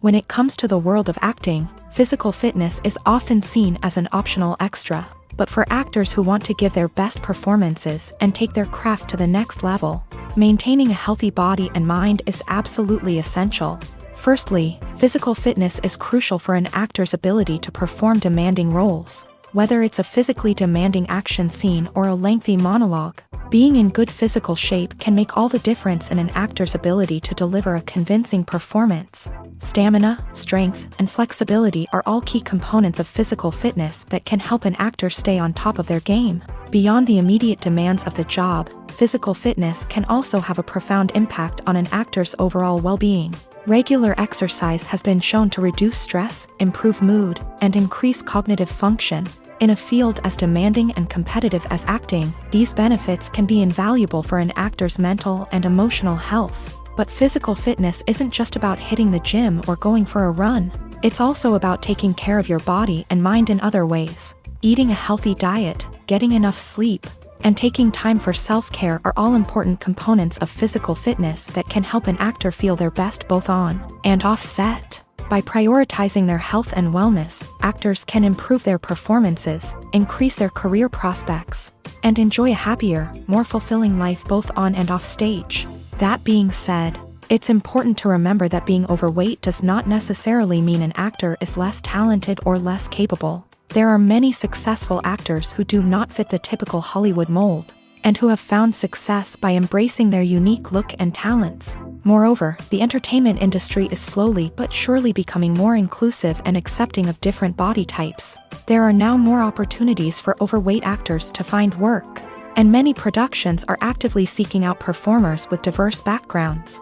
When it comes to the world of acting, physical fitness is often seen as an optional extra. But for actors who want to give their best performances and take their craft to the next level, maintaining a healthy body and mind is absolutely essential. Firstly, physical fitness is crucial for an actor's ability to perform demanding roles. Whether it's a physically demanding action scene or a lengthy monologue, being in good physical shape can make all the difference in an actor's ability to deliver a convincing performance. Stamina, strength, and flexibility are all key components of physical fitness that can help an actor stay on top of their game. Beyond the immediate demands of the job, physical fitness can also have a profound impact on an actor's overall well-being. Regular exercise has been shown to reduce stress, improve mood, and increase cognitive function. In a field as demanding and competitive as acting, these benefits can be invaluable for an actor's mental and emotional health. But physical fitness isn't just about hitting the gym or going for a run. It's also about taking care of your body and mind in other ways. Eating a healthy diet, getting enough sleep, and taking time for self-care are all important components of physical fitness that can help an actor feel their best both on and off set. By prioritizing their health and wellness, actors can improve their performances, increase their career prospects, and enjoy a happier, more fulfilling life both on and off stage. That being said, it's important to remember that being overweight does not necessarily mean an actor is less talented or less capable. There are many successful actors who do not fit the typical Hollywood mold, and who have found success by embracing their unique look and talents. Moreover, the entertainment industry is slowly but surely becoming more inclusive and accepting of different body types. There are now more opportunities for overweight actors to find work, and many productions are actively seeking out performers with diverse backgrounds.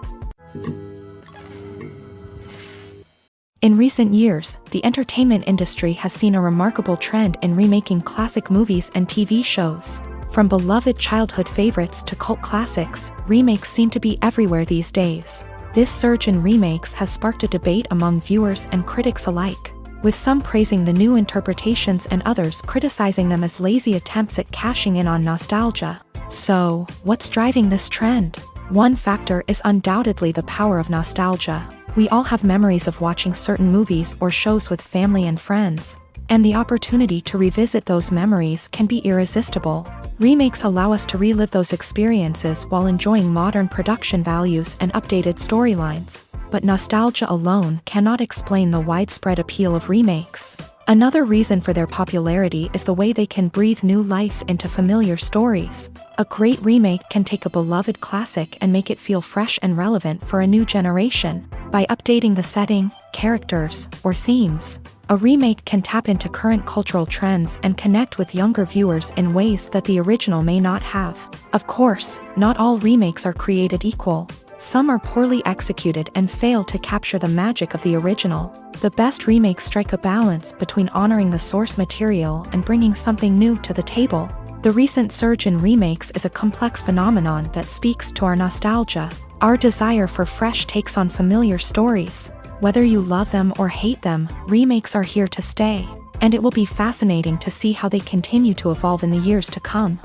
In recent years, the entertainment industry has seen a remarkable trend in remaking classic movies and TV shows. From beloved childhood favorites to cult classics, remakes seem to be everywhere these days. This surge in remakes has sparked a debate among viewers and critics alike, with some praising the new interpretations and others criticizing them as lazy attempts at cashing in on nostalgia. So, what's driving this trend? One factor is undoubtedly the power of nostalgia. We all have memories of watching certain movies or shows with family and friends, and the opportunity to revisit those memories can be irresistible. Remakes allow us to relive those experiences while enjoying modern production values and updated storylines. But nostalgia alone cannot explain the widespread appeal of remakes. Another reason for their popularity is the way they can breathe new life into familiar stories. A great remake can take a beloved classic and make it feel fresh and relevant for a new generation. By updating the setting, characters, or themes, a remake can tap into current cultural trends and connect with younger viewers in ways that the original may not have. Of course, not all remakes are created equal. Some are poorly executed and fail to capture the magic of the original. The best remakes strike a balance between honoring the source material and bringing something new to the table. The recent surge in remakes is a complex phenomenon that speaks to our nostalgia, our desire for fresh takes on familiar stories. Whether you love them or hate them, remakes are here to stay, and it will be fascinating to see how they continue to evolve in the years to come.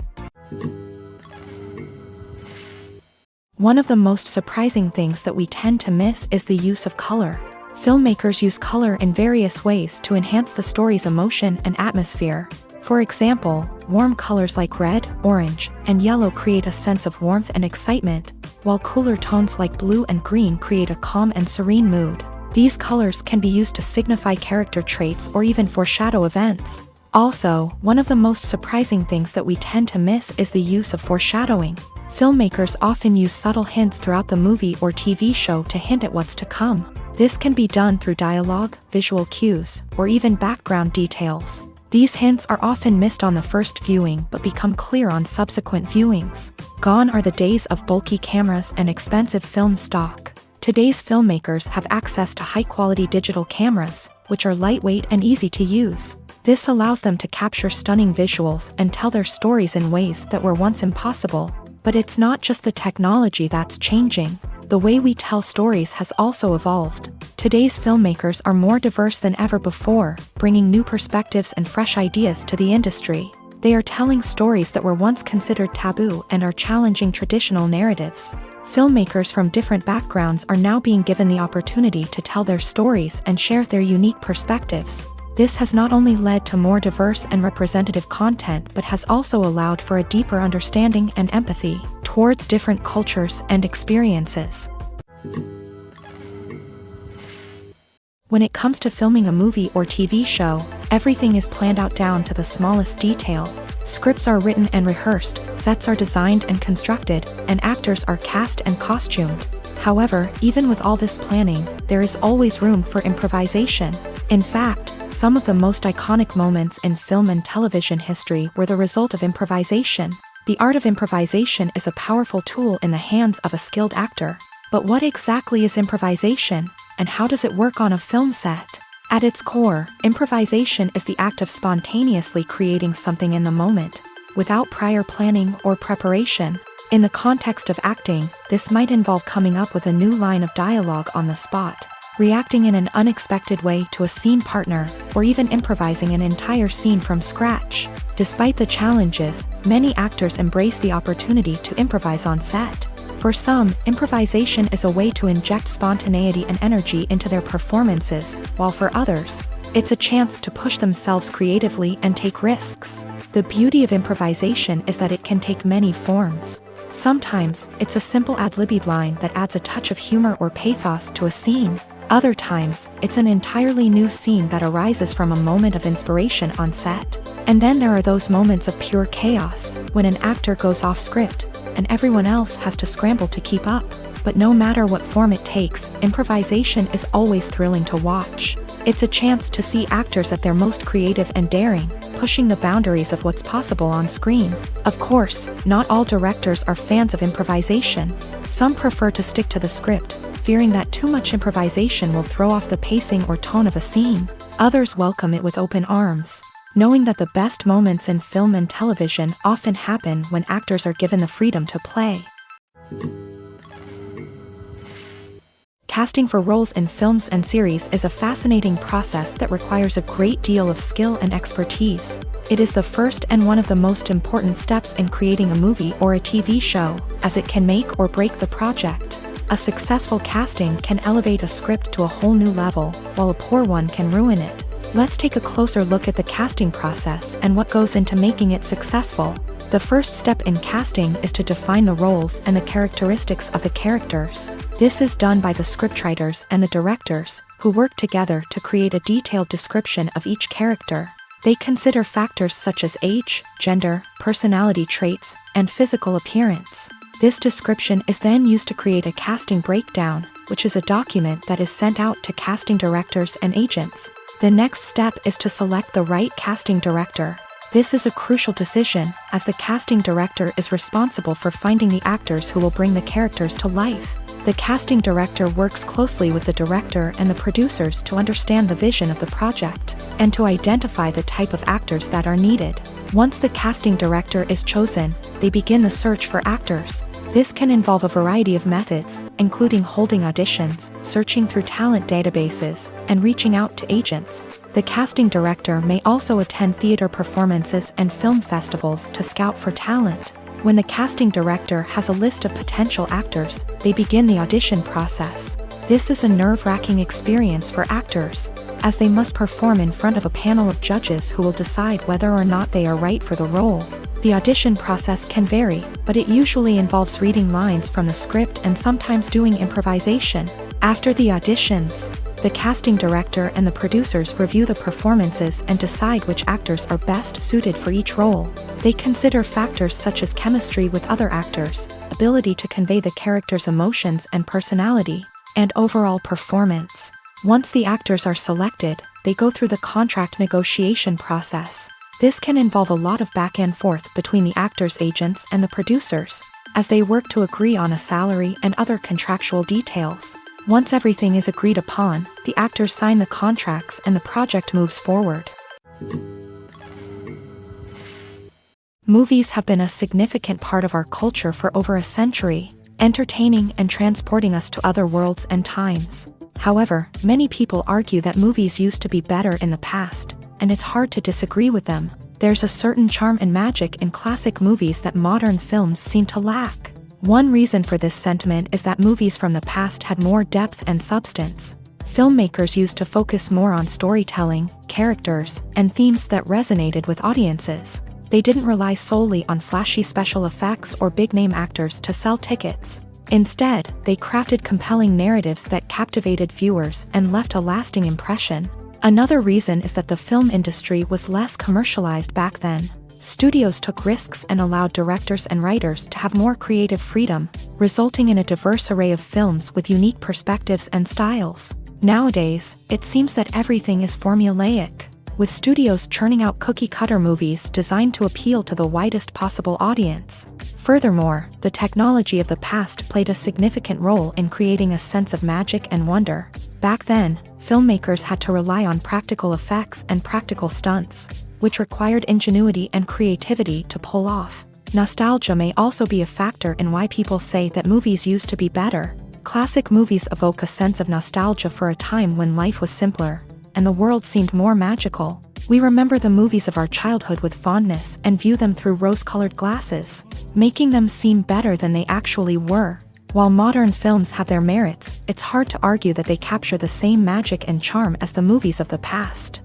One of the most surprising things that we tend to miss is the use of color. Filmmakers use color in various ways to enhance the story's emotion and atmosphere. For example, warm colors like red, orange, and yellow create a sense of warmth and excitement, while cooler tones like blue and green create a calm and serene mood. These colors can be used to signify character traits or even foreshadow events. Also, one of the most surprising things that we tend to miss is the use of foreshadowing. Filmmakers often use subtle hints throughout the movie or TV show to hint at what's to come. This can be done through dialogue, visual cues, or even background details. These hints are often missed on the first viewing but become clear on subsequent viewings. Gone are the days of bulky cameras and expensive film stock. Today's filmmakers have access to high-quality digital cameras, which are lightweight and easy to use. This allows them to capture stunning visuals and tell their stories in ways that were once impossible. But it's not just the technology that's changing. The way we tell stories has also evolved. Today's filmmakers are more diverse than ever before, bringing new perspectives and fresh ideas to the industry. They are telling stories that were once considered taboo and are challenging traditional narratives. Filmmakers from different backgrounds are now being given the opportunity to tell their stories and share their unique perspectives. This has not only led to more diverse and representative content but has also allowed for a deeper understanding and empathy towards different cultures and experiences. When it comes to filming a movie or TV show, everything is planned out down to the smallest detail. Scripts are written and rehearsed, sets are designed and constructed, and actors are cast and costumed. However, even with all this planning, there is always room for improvisation. In fact, some of the most iconic moments in film and television history were the result of improvisation. The art of improvisation is a powerful tool in the hands of a skilled actor. But what exactly is improvisation, and how does it work on a film set? At its core, improvisation is the act of spontaneously creating something in the moment, without prior planning or preparation. In the context of acting, this might involve coming up with a new line of dialogue on the spot, reacting in an unexpected way to a scene partner, or even improvising an entire scene from scratch. Despite the challenges, many actors embrace the opportunity to improvise on set. For some, improvisation is a way to inject spontaneity and energy into their performances, while for others, it's a chance to push themselves creatively and take risks. The beauty of improvisation is that it can take many forms. Sometimes, it's a simple ad-libbed line that adds a touch of humor or pathos to a scene. Other times, it's an entirely new scene that arises from a moment of inspiration on set. And then there are those moments of pure chaos, when an actor goes off script, and everyone else has to scramble to keep up. But no matter what form it takes, improvisation is always thrilling to watch. It's a chance to see actors at their most creative and daring, pushing the boundaries of what's possible on screen. Of course, not all directors are fans of improvisation. Some prefer to stick to the script, fearing that too much improvisation will throw off the pacing or tone of a scene. Others welcome it with open arms, knowing that the best moments in film and television often happen when actors are given the freedom to play. Casting for roles in films and series is a fascinating process that requires a great deal of skill and expertise. It is the first and one of the most important steps in creating a movie or a TV show, as it can make or break the project. A successful casting can elevate a script to a whole new level, while a poor one can ruin it. Let's take a closer look at the casting process and what goes into making it successful. The first step in casting is to define the roles and the characteristics of the characters. This is done by the scriptwriters and the directors, who work together to create a detailed description of each character. They consider factors such as age, gender, personality traits, and physical appearance. This description is then used to create a casting breakdown, which is a document that is sent out to casting directors and agents. The next step is to select the right casting director. This is a crucial decision, as the casting director is responsible for finding the actors who will bring the characters to life. The casting director works closely with the director and the producers to understand the vision of the project, and to identify the type of actors that are needed. Once the casting director is chosen, they begin the search for actors. This can involve a variety of methods, including holding auditions, searching through talent databases, and reaching out to agents. The casting director may also attend theater performances and film festivals to scout for talent. When the casting director has a list of potential actors, they begin the audition process. This is a nerve-wracking experience for actors, as they must perform in front of a panel of judges who will decide whether or not they are right for the role. The audition process can vary, but it usually involves reading lines from the script and sometimes doing improvisation. After the auditions, the casting director and the producers review the performances and decide which actors are best suited for each role. They consider factors such as chemistry with other actors, ability to convey the character's emotions and personality, and overall performance. Once the actors are selected, they go through the contract negotiation process. This can involve a lot of back and forth between the actors' agents and the producers, as they work to agree on a salary and other contractual details. Once everything is agreed upon, the actors sign the contracts and the project moves forward. Movies have been a significant part of our culture for over a century, entertaining and transporting us to other worlds and times. However, many people argue that movies used to be better in the past, and it's hard to disagree with them. There's a certain charm and magic in classic movies that modern films seem to lack. One reason for this sentiment is that movies from the past had more depth and substance. Filmmakers used to focus more on storytelling, characters, and themes that resonated with audiences. They didn't rely solely on flashy special effects or big-name actors to sell tickets. Instead, they crafted compelling narratives that captivated viewers and left a lasting impression. Another reason is that the film industry was less commercialized back then. Studios took risks and allowed directors and writers to have more creative freedom, resulting in a diverse array of films with unique perspectives and styles. Nowadays, it seems that everything is formulaic, with studios churning out cookie-cutter movies designed to appeal to the widest possible audience. Furthermore, the technology of the past played a significant role in creating a sense of magic and wonder. Back then, filmmakers had to rely on practical effects and practical stunts, which required ingenuity and creativity to pull off. Nostalgia may also be a factor in why people say that movies used to be better. Classic movies evoke a sense of nostalgia for a time when life was simpler, and the world seemed more magical. We remember the movies of our childhood with fondness and view them through rose-colored glasses, making them seem better than they actually were. While modern films have their merits, it's hard to argue that they capture the same magic and charm as the movies of the past.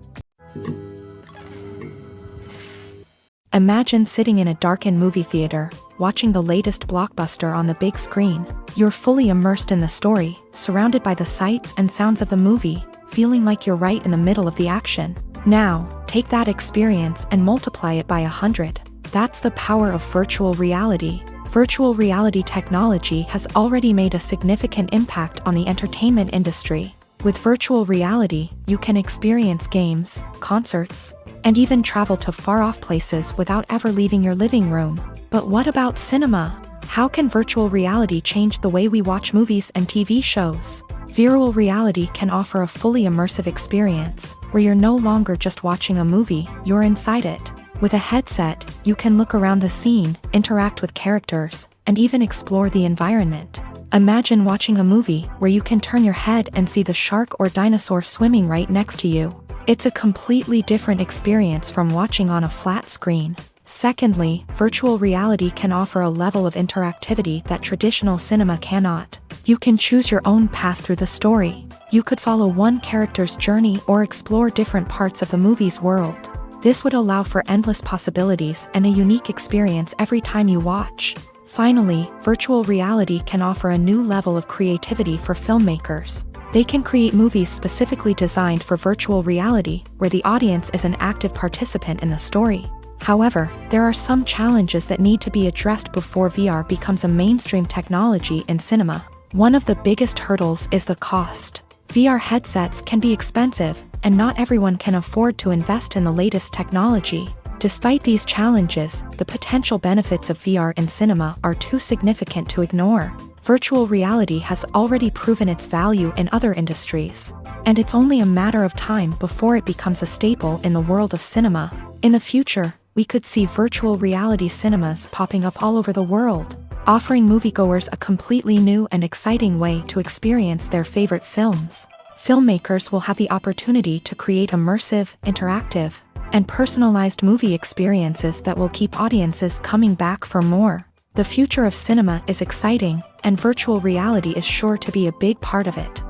Imagine sitting in a darkened movie theater, watching the latest blockbuster on the big screen. You're fully immersed in the story, surrounded by the sights and sounds of the movie, feeling like you're right in the middle of the action. Now, take that experience and multiply it by 100. That's the power of virtual reality. Virtual reality technology has already made a significant impact on the entertainment industry. With virtual reality, you can experience games, concerts, and even travel to far-off places without ever leaving your living room. But what about cinema? How can virtual reality change the way we watch movies and TV shows? Virtual reality can offer a fully immersive experience, where you're no longer just watching a movie, you're inside it. With a headset, you can look around the scene, interact with characters, and even explore the environment. Imagine watching a movie where you can turn your head and see the shark or dinosaur swimming right next to you. It's a completely different experience from watching on a flat screen. Secondly, virtual reality can offer a level of interactivity that traditional cinema cannot. You can choose your own path through the story. You could follow one character's journey or explore different parts of the movie's world. This would allow for endless possibilities and a unique experience every time you watch. Finally, virtual reality can offer a new level of creativity for filmmakers. They can create movies specifically designed for virtual reality, where the audience is an active participant in the story. However, there are some challenges that need to be addressed before VR becomes a mainstream technology in cinema. One of the biggest hurdles is the cost. VR headsets can be expensive, and not everyone can afford to invest in the latest technology. Despite these challenges, the potential benefits of VR in cinema are too significant to ignore. Virtual reality has already proven its value in other industries, and it's only a matter of time before it becomes a staple in the world of cinema. In the future, we could see virtual reality cinemas popping up all over the world, offering moviegoers a completely new and exciting way to experience their favorite films. Filmmakers will have the opportunity to create immersive, interactive, and personalized movie experiences that will keep audiences coming back for more. The future of cinema is exciting, and virtual reality is sure to be a big part of it.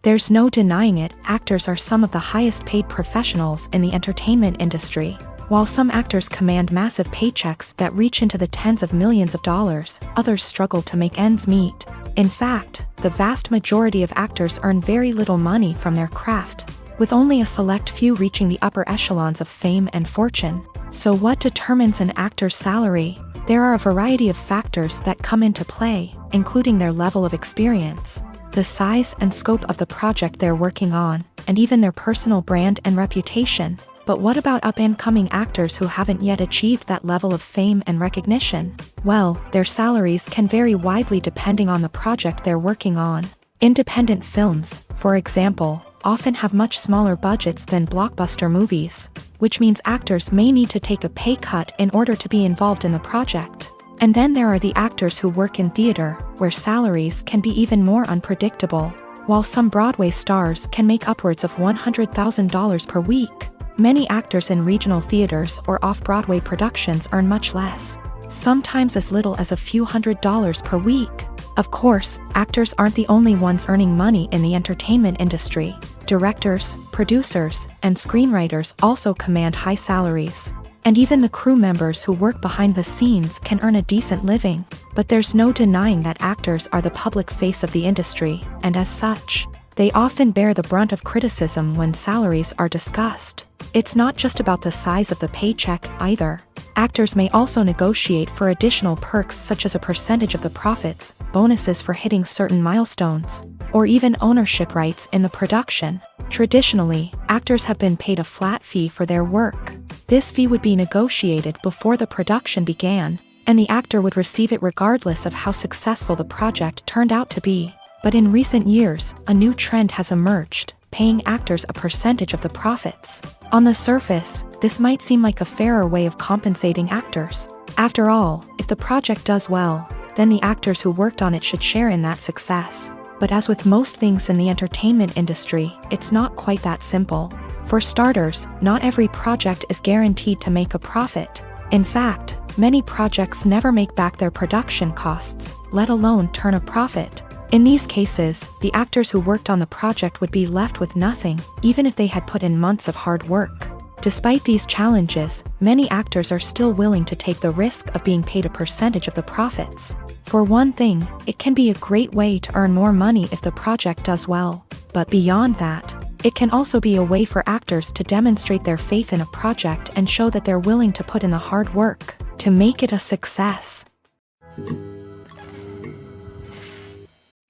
There's no denying it, actors are some of the highest paid professionals in the entertainment industry. While some actors command massive paychecks that reach into the tens of millions of dollars, others struggle to make ends meet. In fact, the vast majority of actors earn very little money from their craft, with only a select few reaching the upper echelons of fame and fortune. So what determines an actor's salary? There are a variety of factors that come into play, including their level of experience, the size and scope of the project they're working on, and even their personal brand and reputation. But what about up-and-coming actors who haven't yet achieved that level of fame and recognition? Well, their salaries can vary widely depending on the project they're working on. Independent films, for example, often have much smaller budgets than blockbuster movies, which means actors may need to take a pay cut in order to be involved in the project. And then there are the actors who work in theater, where salaries can be even more unpredictable. While some Broadway stars can make upwards of $100,000 per week, many actors in regional theaters or off-Broadway productions earn much less, sometimes as little as a few $100s per week. Of course, actors aren't the only ones earning money in the entertainment industry. Directors, producers, and screenwriters also command high salaries. And even the crew members who work behind the scenes can earn a decent living. But there's no denying that actors are the public face of the industry, and as such, they often bear the brunt of criticism when salaries are discussed. It's not just about the size of the paycheck either. Actors may also negotiate for additional perks such as a percentage of the profits, bonuses for hitting certain milestones, or even ownership rights in the production. Traditionally, actors have been paid a flat fee for their work. This fee would be negotiated before the production began, and the actor would receive it regardless of how successful the project turned out to be. But in recent years, a new trend has emerged, paying actors a percentage of the profits. On the surface, this might seem like a fairer way of compensating actors. After all, if the project does well, then the actors who worked on it should share in that success. But as with most things in the entertainment industry, it's not quite that simple. For starters, not every project is guaranteed to make a profit. In fact, many projects never make back their production costs, let alone turn a profit. In these cases, the actors who worked on the project would be left with nothing, even if they had put in months of hard work. Despite these challenges, many actors are still willing to take the risk of being paid a percentage of the profits. For one thing, it can be a great way to earn more money if the project does well. But beyond that, it can also be a way for actors to demonstrate their faith in a project and show that they're willing to put in the hard work to make it a success.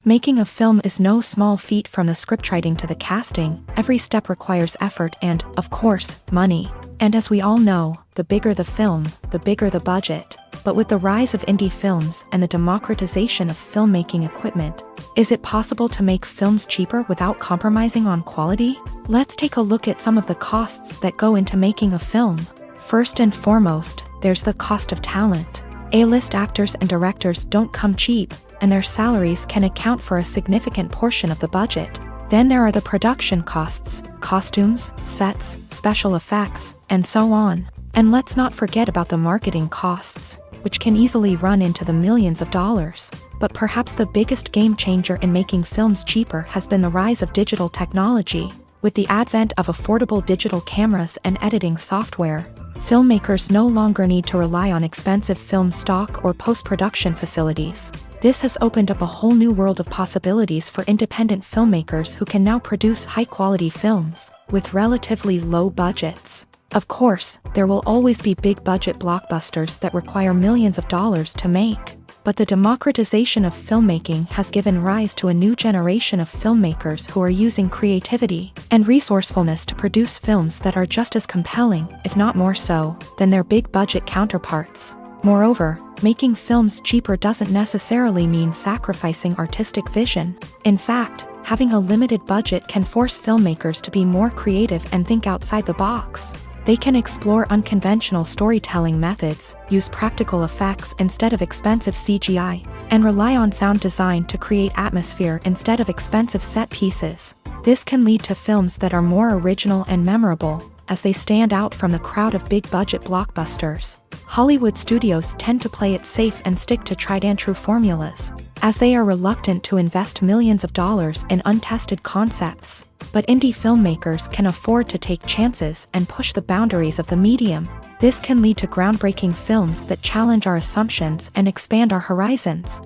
Making a film is no small feat. From the scriptwriting to the casting, every step requires effort and, of course, money. And as we all know, the bigger the film, the bigger the budget. But with the rise of indie films and the democratization of filmmaking equipment, is it possible to make films cheaper without compromising on quality? Let's take a look at some of the costs that go into making a film. First and foremost, there's the cost of talent. A-list actors and directors don't come cheap, and their salaries can account for a significant portion of the budget. Then there are the production costs, costumes, sets, special effects, and so on. And let's not forget about the marketing costs, which can easily run into the millions of dollars. but perhaps the biggest game changer in making films cheaper has been the rise of digital technology. With the advent of affordable digital cameras and editing software, filmmakers no longer need to rely on expensive film stock or post-production facilities. This has opened up a whole new world of possibilities for independent filmmakers who can now produce high-quality films with relatively low budgets. Of course, there will always be big-budget blockbusters that require millions of dollars to make, but the democratization of filmmaking has given rise to a new generation of filmmakers who are using creativity and resourcefulness to produce films that are just as compelling, if not more so, than their big-budget counterparts. Moreover, making films cheaper doesn't necessarily mean sacrificing artistic vision. In fact, having a limited budget can force filmmakers to be more creative and think outside the box. They can explore unconventional storytelling methods, use practical effects instead of expensive CGI, and rely on sound design to create atmosphere instead of expensive set pieces. This can lead to films that are more original and memorable, as they stand out from the crowd of big-budget blockbusters. Hollywood studios tend to play it safe and stick to tried-and-true formulas, as they are reluctant to invest millions of dollars in untested concepts. But indie filmmakers can afford to take chances and push the boundaries of the medium. This can lead to groundbreaking films that challenge our assumptions and expand our horizons.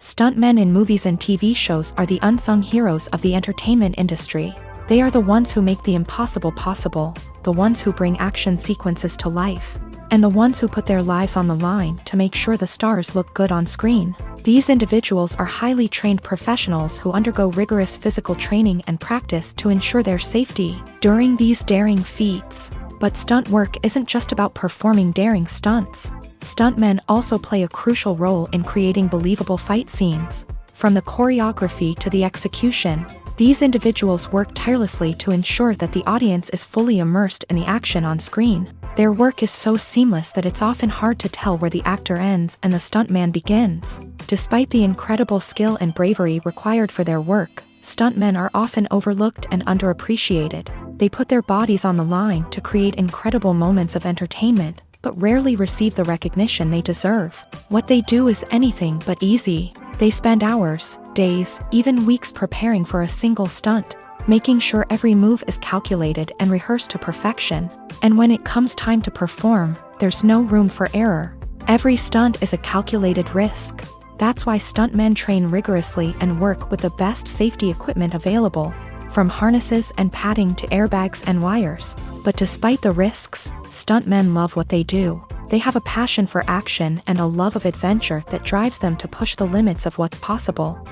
Stuntmen in movies and TV shows are the unsung heroes of the entertainment industry. They are the ones who make the impossible possible, the ones who bring action sequences to life, and the ones who put their lives on the line to make sure the stars look good on screen. These individuals are highly trained professionals who undergo rigorous physical training and practice to ensure their safety during these daring feats. But stunt work isn't just about performing daring stunts. Stuntmen also play a crucial role in creating believable fight scenes. From the choreography to the execution, these individuals work tirelessly to ensure that the audience is fully immersed in the action on screen. Their work is so seamless that it's often hard to tell where the actor ends and the stuntman begins. Despite the incredible skill and bravery required for their work, stuntmen are often overlooked and underappreciated. They put their bodies on the line to create incredible moments of entertainment, but rarely receive the recognition they deserve. What they do is anything but easy. They spend hours, days, even weeks preparing for a single stunt, making sure every move is calculated and rehearsed to perfection. And when it comes time to perform, there's no room for error. Every stunt is a calculated risk. That's why stuntmen train rigorously and work with the best safety equipment available, from harnesses and padding to airbags and wires. But despite the risks, stuntmen love what they do. They have a passion for action and a love of adventure that drives them to push the limits of what's possible.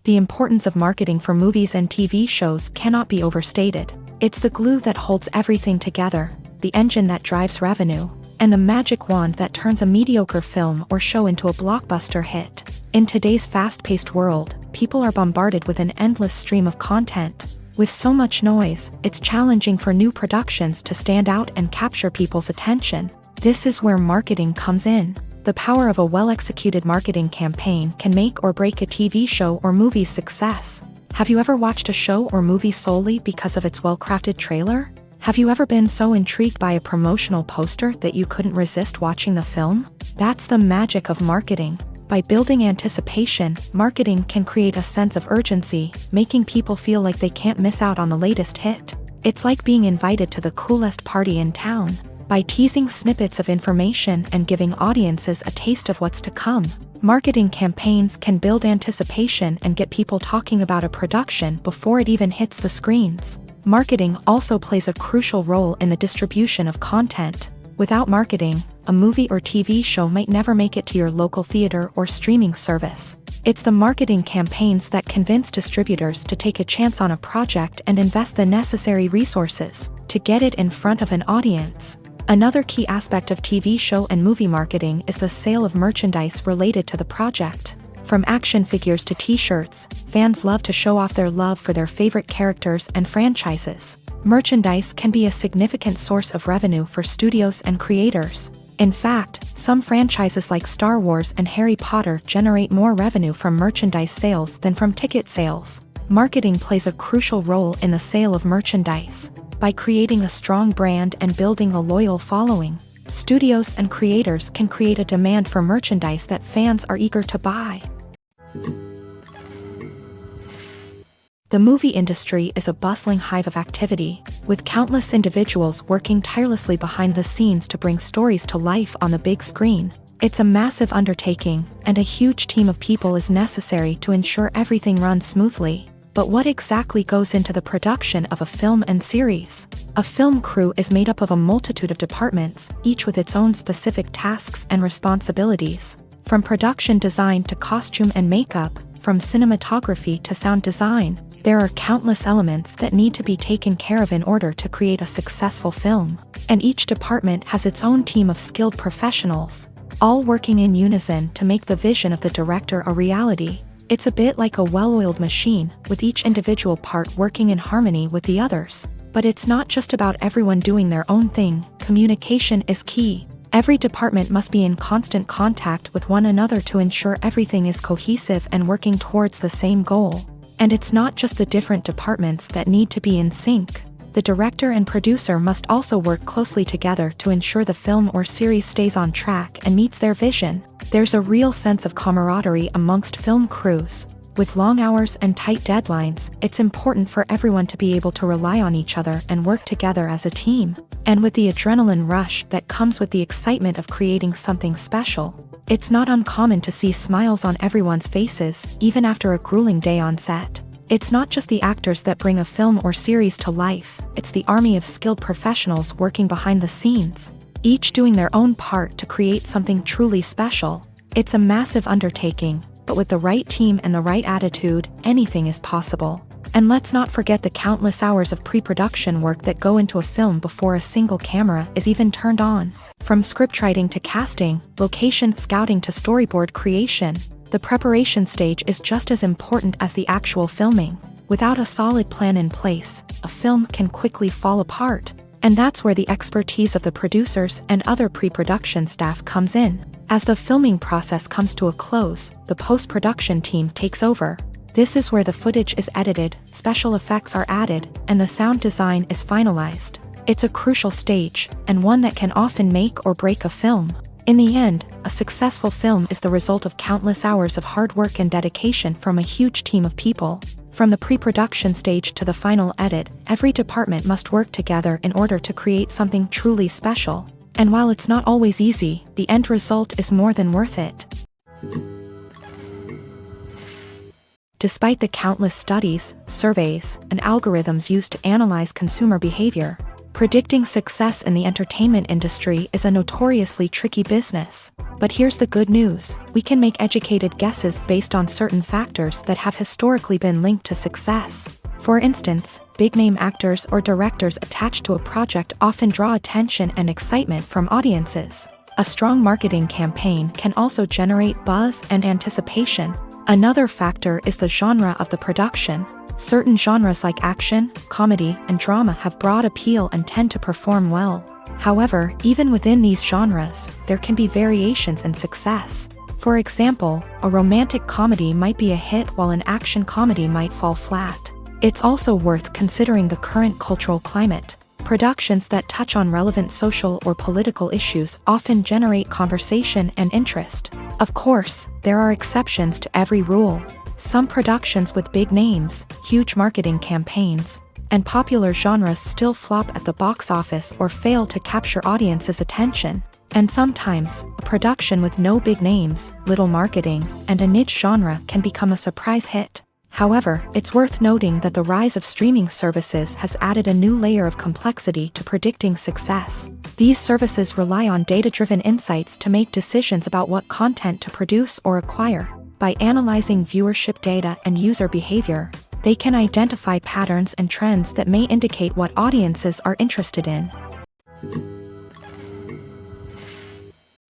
The importance of marketing for movies and TV shows cannot be overstated. It's the glue that holds everything together, the engine that drives revenue, and the magic wand that turns a mediocre film or show into a blockbuster hit. In today's fast-paced world, people are bombarded with an endless stream of content. With so much noise, it's challenging for new productions to stand out and capture people's attention. This is where marketing comes in. The power of a well-executed marketing campaign can make or break a TV show or movie's success. Have you ever watched a show or movie solely because of its well-crafted trailer? Have you ever been so intrigued by a promotional poster that you couldn't resist watching the film? That's the magic of marketing. By building anticipation, marketing can create a sense of urgency, making people feel like they can't miss out on the latest hit. It's like being invited to the coolest party in town. By teasing snippets of information and giving audiences a taste of what's to come, marketing campaigns can build anticipation and get people talking about a production before it even hits the screens. Marketing also plays a crucial role in the distribution of content. Without marketing, a movie or TV show might never make it to your local theater or streaming service. It's the marketing campaigns that convince distributors to take a chance on a project and invest the necessary resources to get it in front of an audience. Another key aspect of TV show and movie marketing is the sale of merchandise related to the project. From action figures to t-shirts, fans love to show off their love for their favorite characters and franchises. Merchandise can be a significant source of revenue for studios and creators. In fact, some franchises like Star Wars and Harry Potter generate more revenue from merchandise sales than from ticket sales. Marketing plays a crucial role in the sale of merchandise. By creating a strong brand and building a loyal following, studios and creators can create a demand for merchandise that fans are eager to buy. The movie industry is a bustling hive of activity, with countless individuals working tirelessly behind the scenes to bring stories to life on the big screen. It's a massive undertaking, and a huge team of people is necessary to ensure everything runs smoothly. But what exactly goes into the production of a film and series? A film crew is made up of a multitude of departments, each with its own specific tasks and responsibilities. From production design to costume and makeup, from cinematography to sound design, there are countless elements that need to be taken care of in order to create a successful film. And each department has its own team of skilled professionals, all working in unison to make the vision of the director a reality. It's a bit like a well-oiled machine, with each individual part working in harmony with the others. But it's not just about everyone doing their own thing. Communication is key. Every department must be in constant contact with one another to ensure everything is cohesive and working towards the same goal. And it's not just the different departments that need to be in sync. The director and producer must also work closely together to ensure the film or series stays on track and meets their vision. There's a real sense of camaraderie amongst film crews. With long hours and tight deadlines, it's important for everyone to be able to rely on each other and work together as a team. And with the adrenaline rush that comes with the excitement of creating something special, it's not uncommon to see smiles on everyone's faces, even after a grueling day on set. It's not just the actors that bring a film or series to life, it's the army of skilled professionals working behind the scenes, each doing their own part to create something truly special. It's a massive undertaking, but with the right team and the right attitude, anything is possible. And let's not forget the countless hours of pre-production work that go into a film before a single camera is even turned on. From scriptwriting to casting, location scouting to storyboard creation, the preparation stage is just as important as the actual filming. Without a solid plan in place, a film can quickly fall apart. And that's where the expertise of the producers and other pre-production staff comes in. As the filming process comes to a close, the post-production team takes over. This is where the footage is edited, special effects are added, and the sound design is finalized. It's a crucial stage, and one that can often make or break a film. In the end, a successful film is the result of countless hours of hard work and dedication from a huge team of people. From the pre-production stage to the final edit, every department must work together in order to create something truly special. And while it's not always easy, the end result is more than worth it. Despite the countless studies, surveys, and algorithms used to analyze consumer behavior, predicting success in the entertainment industry is a notoriously tricky business. But here's the good news: we can make educated guesses based on certain factors that have historically been linked to success. For instance, big-name actors or directors attached to a project often draw attention and excitement from audiences. A strong marketing campaign can also generate buzz and anticipation. Another factor is the genre of the production. Certain genres like action, comedy, and drama have broad appeal and tend to perform well. However, even within these genres, there can be variations in success. For example, a romantic comedy might be a hit while an action comedy might fall flat. It's also worth considering the current cultural climate. Productions that touch on relevant social or political issues often generate conversation and interest. Of course, there are exceptions to every rule. Some productions with big names, huge marketing campaigns, and popular genres still flop at the box office or fail to capture audiences' attention. And sometimes, a production with no big names, little marketing, and a niche genre can become a surprise hit. However, it's worth noting that the rise of streaming services has added a new layer of complexity to predicting success. These services rely on data-driven insights to make decisions about what content to produce or acquire. By analyzing viewership data and user behavior, they can identify patterns and trends that may indicate what audiences are interested in.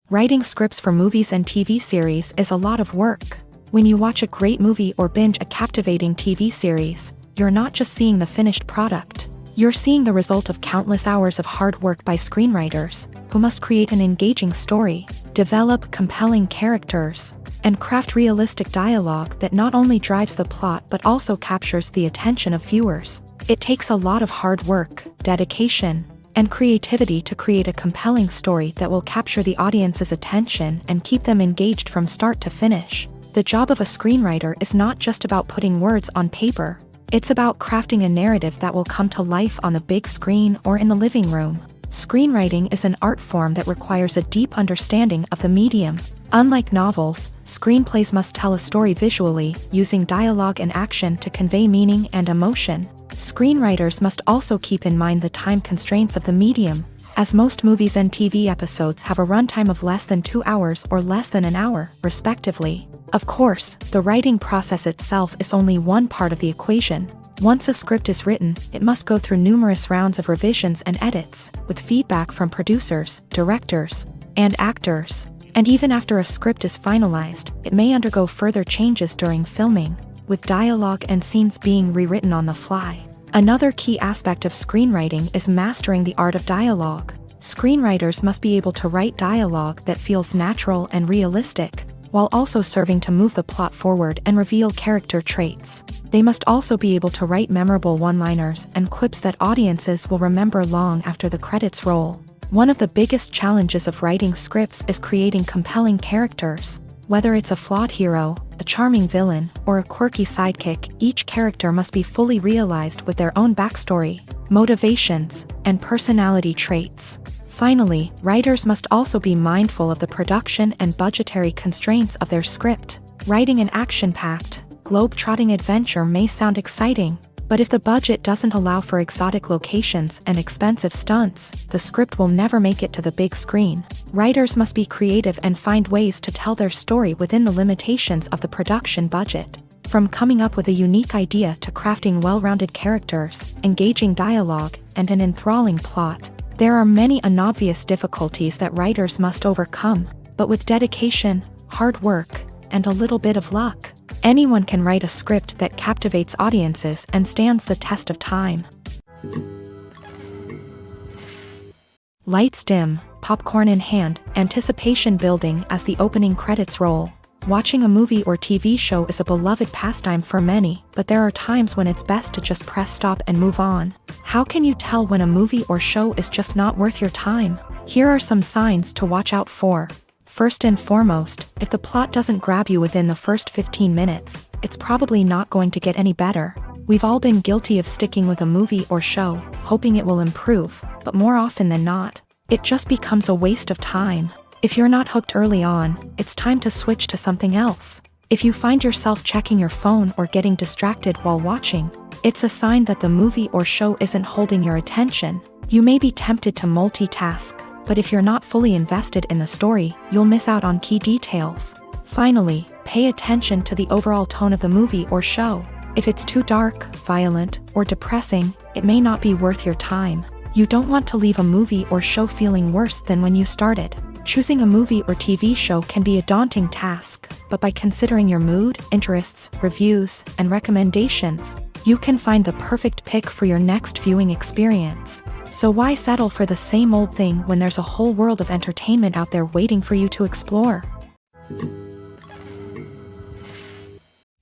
Writing scripts for movies and TV series is a lot of work. When you watch a great movie or binge a captivating TV series, you're not just seeing the finished product. You're seeing the result of countless hours of hard work by screenwriters, who must create an engaging story, develop compelling characters, and craft realistic dialogue that not only drives the plot but also captures the attention of viewers. It takes a lot of hard work, dedication, and creativity to create a compelling story that will capture the audience's attention and keep them engaged from start to finish. The job of a screenwriter is not just about putting words on paper. It's about crafting a narrative that will come to life on the big screen or in the living room. Screenwriting is an art form that requires a deep understanding of the medium. Unlike novels, screenplays must tell a story visually, using dialogue and action to convey meaning and emotion. Screenwriters must also keep in mind the time constraints of the medium, as most movies and TV episodes have a runtime of less than 2 hours or less than an hour, respectively. Of course, the writing process itself is only one part of the equation. Once a script is written, it must go through numerous rounds of revisions and edits, with feedback from producers, directors, and actors. And even after a script is finalized, it may undergo further changes during filming, with dialogue and scenes being rewritten on the fly. Another key aspect of screenwriting is mastering the art of dialogue. Screenwriters must be able to write dialogue that feels natural and realistic, while also serving to move the plot forward and reveal character traits. They must also be able to write memorable one-liners and quips that audiences will remember long after the credits roll. One of the biggest challenges of writing scripts is creating compelling characters. Whether it's a flawed hero, a charming villain, or a quirky sidekick, each character must be fully realized with their own backstory, motivations, and personality traits. Finally, writers must also be mindful of the production and budgetary constraints of their script. Writing an action-packed, globe-trotting adventure may sound exciting, but if the budget doesn't allow for exotic locations and expensive stunts, the script will never make it to the big screen. Writers must be creative and find ways to tell their story within the limitations of the production budget. From coming up with a unique idea to crafting well-rounded characters, engaging dialogue, and an enthralling plot, there are many unobvious difficulties that writers must overcome, but with dedication, hard work, and a little bit of luck, anyone can write a script that captivates audiences and stands the test of time. Lights dim, popcorn in hand, anticipation building as the opening credits roll. Watching a movie or TV show is a beloved pastime for many, but there are times when it's best to just press stop and move on. How can you tell when a movie or show is just not worth your time? Here are some signs to watch out for. First and foremost, if the plot doesn't grab you within the first 15 minutes, it's probably not going to get any better. We've all been guilty of sticking with a movie or show, hoping it will improve, but more often than not, it just becomes a waste of time. If you're not hooked early on, it's time to switch to something else. If you find yourself checking your phone or getting distracted while watching, it's a sign that the movie or show isn't holding your attention. You may be tempted to multitask, but if you're not fully invested in the story, you'll miss out on key details. Finally, pay attention to the overall tone of the movie or show. If it's too dark, violent, or depressing, it may not be worth your time. You don't want to leave a movie or show feeling worse than when you started. Choosing a movie or TV show can be a daunting task, but by considering your mood, interests, reviews, and recommendations, you can find the perfect pick for your next viewing experience. So why settle for the same old thing when there's a whole world of entertainment out there waiting for you to explore?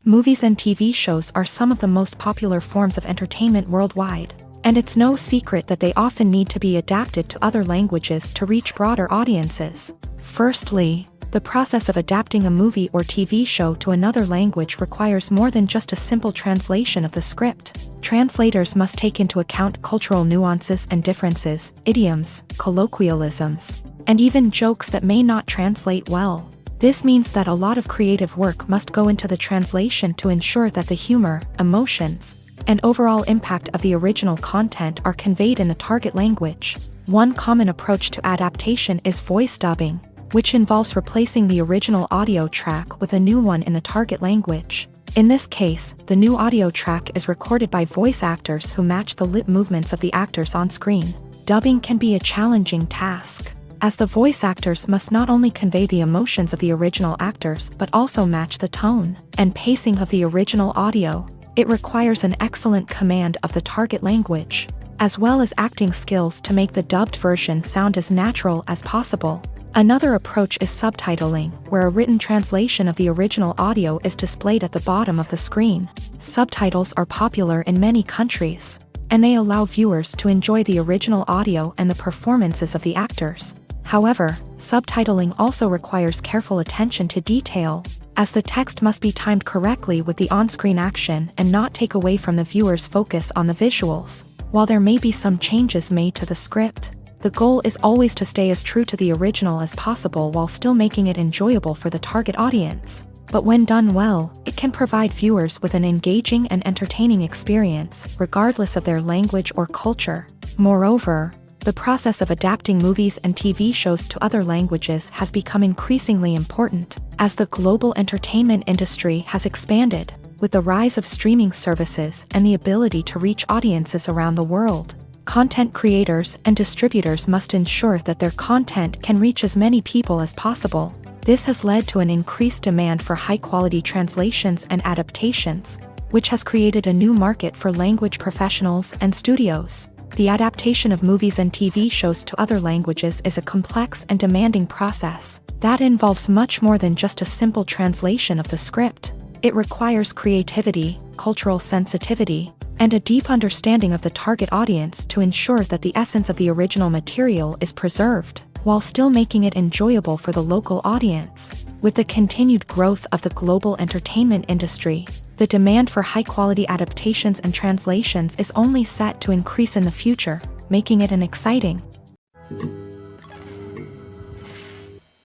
Movies and TV shows are some of the most popular forms of entertainment worldwide, and it's no secret that they often need to be adapted to other languages to reach broader audiences. Firstly, the process of adapting a movie or TV show to another language requires more than just a simple translation of the script. Translators must take into account cultural nuances and differences, idioms, colloquialisms, and even jokes that may not translate well. This means that a lot of creative work must go into the translation to ensure that the humor, emotions, and overall impact of the original content are conveyed in the target language. One common approach to adaptation is voice dubbing, which involves replacing the original audio track with a new one in the target language. In this case, the new audio track is recorded by voice actors who match the lip movements of the actors on screen. Dubbing can be a challenging task, as the voice actors must not only convey the emotions of the original actors but also match the tone and pacing of the original audio. It requires an excellent command of the target language, as well as acting skills to make the dubbed version sound as natural as possible. Another approach is subtitling, where a written translation of the original audio is displayed at the bottom of the screen. Subtitles are popular in many countries, and they allow viewers to enjoy the original audio and the performances of the actors. However, subtitling also requires careful attention to detail, as the text must be timed correctly with the on-screen action and not take away from the viewer's focus on the visuals. While there may be some changes made to the script, the goal is always to stay as true to the original as possible while still making it enjoyable for the target audience. But when done well, it can provide viewers with an engaging and entertaining experience, regardless of their language or culture. Moreover, the process of adapting movies and TV shows to other languages has become increasingly important, as the global entertainment industry has expanded, with the rise of streaming services and the ability to reach audiences around the world. Content creators and distributors must ensure that their content can reach as many people as possible. This has led to an increased demand for high-quality translations and adaptations, which has created a new market for language professionals and studios. The adaptation of movies and TV shows to other languages is a complex and demanding process that involves much more than just a simple translation of the script. It requires creativity, cultural sensitivity, and a deep understanding of the target audience to ensure that the essence of the original material is preserved, while still making it enjoyable for the local audience. With the continued growth of the global entertainment industry, the demand for high-quality adaptations and translations is only set to increase in the future, making it an exciting.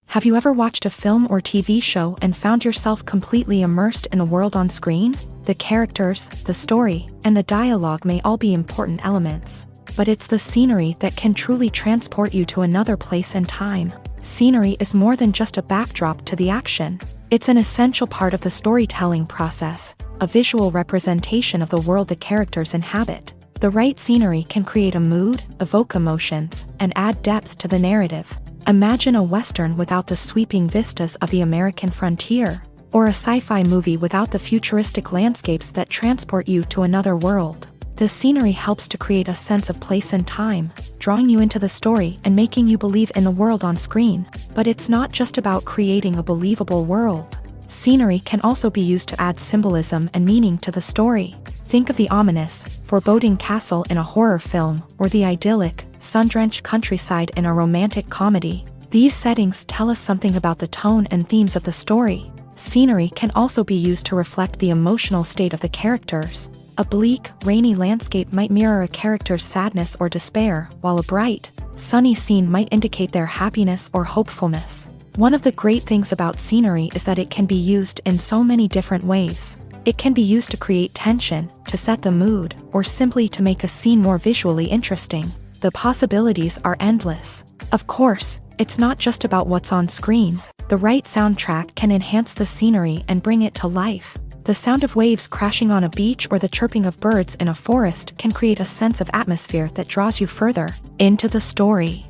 Have you ever watched a film or TV show and found yourself completely immersed in the world on screen? The characters, the story, and the dialogue may all be important elements, but it's the scenery that can truly transport you to another place and time. Scenery is more than just a backdrop to the action. It's an essential part of the storytelling process, a visual representation of the world the characters inhabit. The right scenery can create a mood, evoke emotions, and add depth to the narrative. Imagine a Western without the sweeping vistas of the American frontier, or a sci-fi movie without the futuristic landscapes that transport you to another world. The scenery helps to create a sense of place and time, drawing you into the story and making you believe in the world on screen. But it's not just about creating a believable world. Scenery can also be used to add symbolism and meaning to the story. Think of the ominous, foreboding castle in a horror film, or the idyllic, sun-drenched countryside in a romantic comedy. These settings tell us something about the tone and themes of the story. Scenery can also be used to reflect the emotional state of the characters. A bleak, rainy landscape might mirror a character's sadness or despair, while a bright, sunny scene might indicate their happiness or hopefulness. One of the great things about scenery is that it can be used in so many different ways. It can be used to create tension, to set the mood, or simply to make a scene more visually interesting. The possibilities are endless. Of course, it's not just about what's on screen. The right soundtrack can enhance the scenery and bring it to life. The sound of waves crashing on a beach or the chirping of birds in a forest can create a sense of atmosphere that draws you further into the story.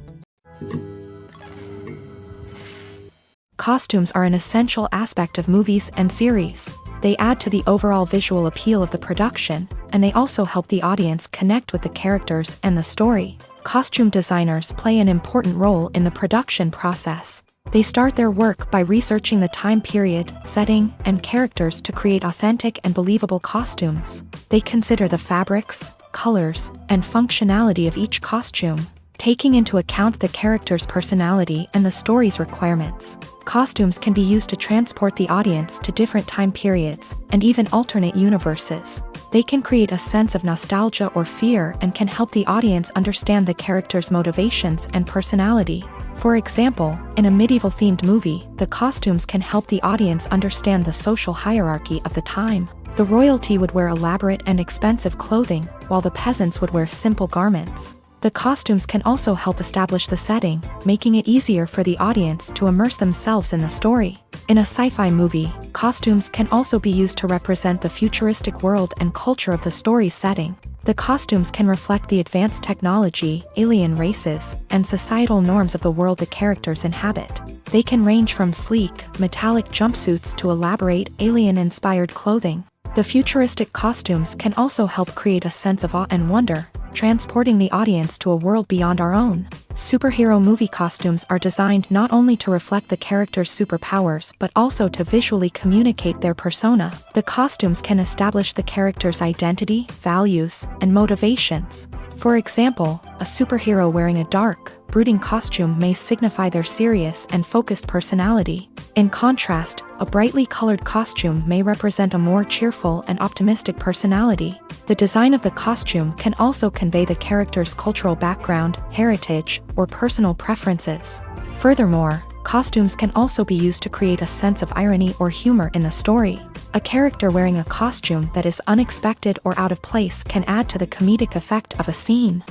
Costumes are an essential aspect of movies and series. They add to the overall visual appeal of the production, and they also help the audience connect with the characters and the story. Costume designers play an important role in the production process. They start their work by researching the time period, setting, and characters to create authentic and believable costumes. They consider the fabrics, colors, and functionality of each costume, taking into account the character's personality and the story's requirements. Costumes can be used to transport the audience to different time periods and even alternate universes. They can create a sense of nostalgia or fear and can help the audience understand the character's motivations and personality. For example, in a medieval-themed movie, the costumes can help the audience understand the social hierarchy of the time. The royalty would wear elaborate and expensive clothing, while the peasants would wear simple garments. The costumes can also help establish the setting, making it easier for the audience to immerse themselves in the story. In a sci-fi movie, costumes can also be used to represent the futuristic world and culture of the story's setting. The costumes can reflect the advanced technology, alien races, and societal norms of the world the characters inhabit. They can range from sleek, metallic jumpsuits to elaborate, alien-inspired clothing. The futuristic costumes can also help create a sense of awe and wonder, transporting the audience to a world beyond our own. Superhero movie costumes are designed not only to reflect the character's superpowers but also to visually communicate their persona. The costumes can establish the character's identity, values, and motivations. For example, a superhero wearing a dark, brooding costume may signify their serious and focused personality. In contrast, a brightly colored costume may represent a more cheerful and optimistic personality. The design of the costume can also convey the character's cultural background, heritage, or personal preferences. Furthermore, costumes can also be used to create a sense of irony or humor in the story. A character wearing a costume that is unexpected or out of place can add to the comedic effect of a scene.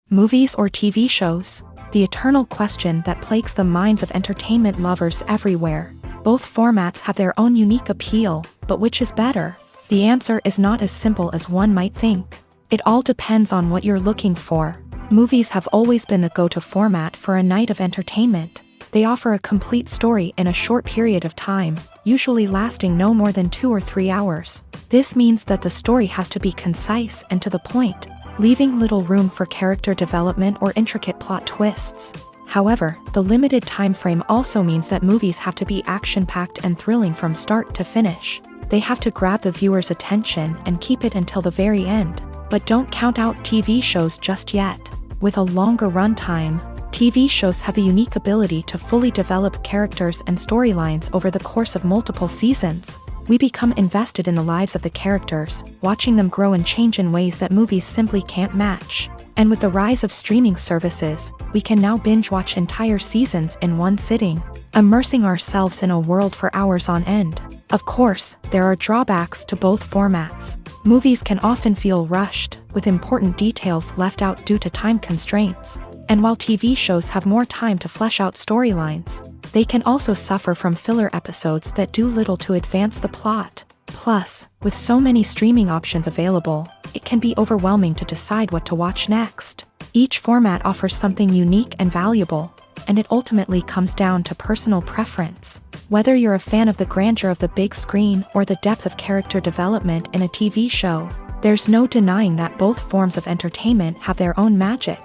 Movies or TV shows? The eternal question that plagues the minds of entertainment lovers everywhere. Both formats have their own unique appeal, but which is better? The answer is not as simple as one might think. It all depends on what you're looking for. Movies have always been the go-to format for a night of entertainment. They offer a complete story in a short period of time, usually lasting no more than 2 or 3 hours. This means that the story has to be concise and to the point, leaving little room for character development or intricate plot twists. However, the limited time frame also means that movies have to be action-packed and thrilling from start to finish. They have to grab the viewer's attention and keep it until the very end. But don't count out TV shows just yet. With a longer runtime, TV shows have the unique ability to fully develop characters and storylines over the course of multiple seasons. We become invested in the lives of the characters, watching them grow and change in ways that movies simply can't match. And with the rise of streaming services, we can now binge-watch entire seasons in one sitting, immersing ourselves in a world for hours on end. Of course, there are drawbacks to both formats. Movies can often feel rushed, with important details left out due to time constraints. And while TV shows have more time to flesh out storylines, they can also suffer from filler episodes that do little to advance the plot. Plus, with so many streaming options available, it can be overwhelming to decide what to watch next. Each format offers something unique and valuable, and it ultimately comes down to personal preference. Whether you're a fan of the grandeur of the big screen or the depth of character development in a TV show, there's no denying that both forms of entertainment have their own magic.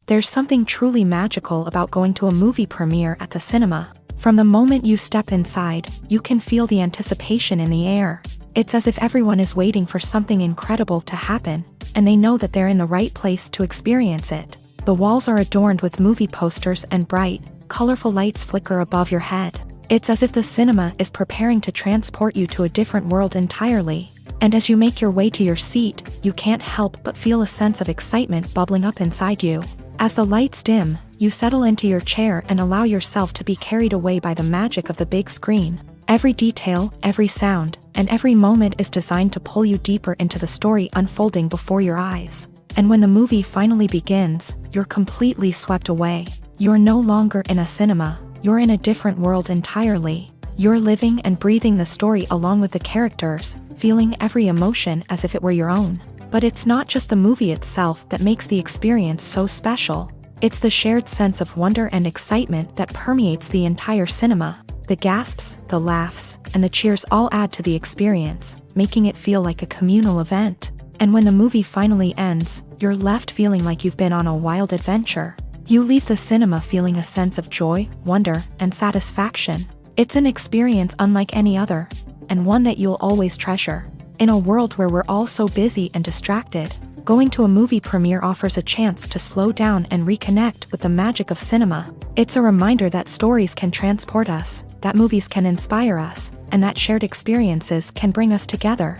There's something truly magical about going to a movie premiere at the cinema. From the moment you step inside, you can feel the anticipation in the air. It's as if everyone is waiting for something incredible to happen, and they know that they're in the right place to experience it. The walls are adorned with movie posters and bright, colorful lights flicker above your head. It's as if the cinema is preparing to transport you to a different world entirely. And as you make your way to your seat, you can't help but feel a sense of excitement bubbling up inside you. As the lights dim, you settle into your chair and allow yourself to be carried away by the magic of the big screen. Every detail, every sound, and every moment is designed to pull you deeper into the story unfolding before your eyes. And when the movie finally begins, you're completely swept away. You're no longer in a cinema, you're in a different world entirely. You're living and breathing the story along with the characters, feeling every emotion as if it were your own. But it's not just the movie itself that makes the experience so special. It's the shared sense of wonder and excitement that permeates the entire cinema. The gasps, the laughs, and the cheers all add to the experience, making it feel like a communal event. And when the movie finally ends, you're left feeling like you've been on a wild adventure. You leave the cinema feeling a sense of joy, wonder, and satisfaction. It's an experience unlike any other, and one that you'll always treasure. In a world where we're all so busy and distracted, going to a movie premiere offers a chance to slow down and reconnect with the magic of cinema. It's a reminder that stories can transport us, that movies can inspire us, and that shared experiences can bring us together.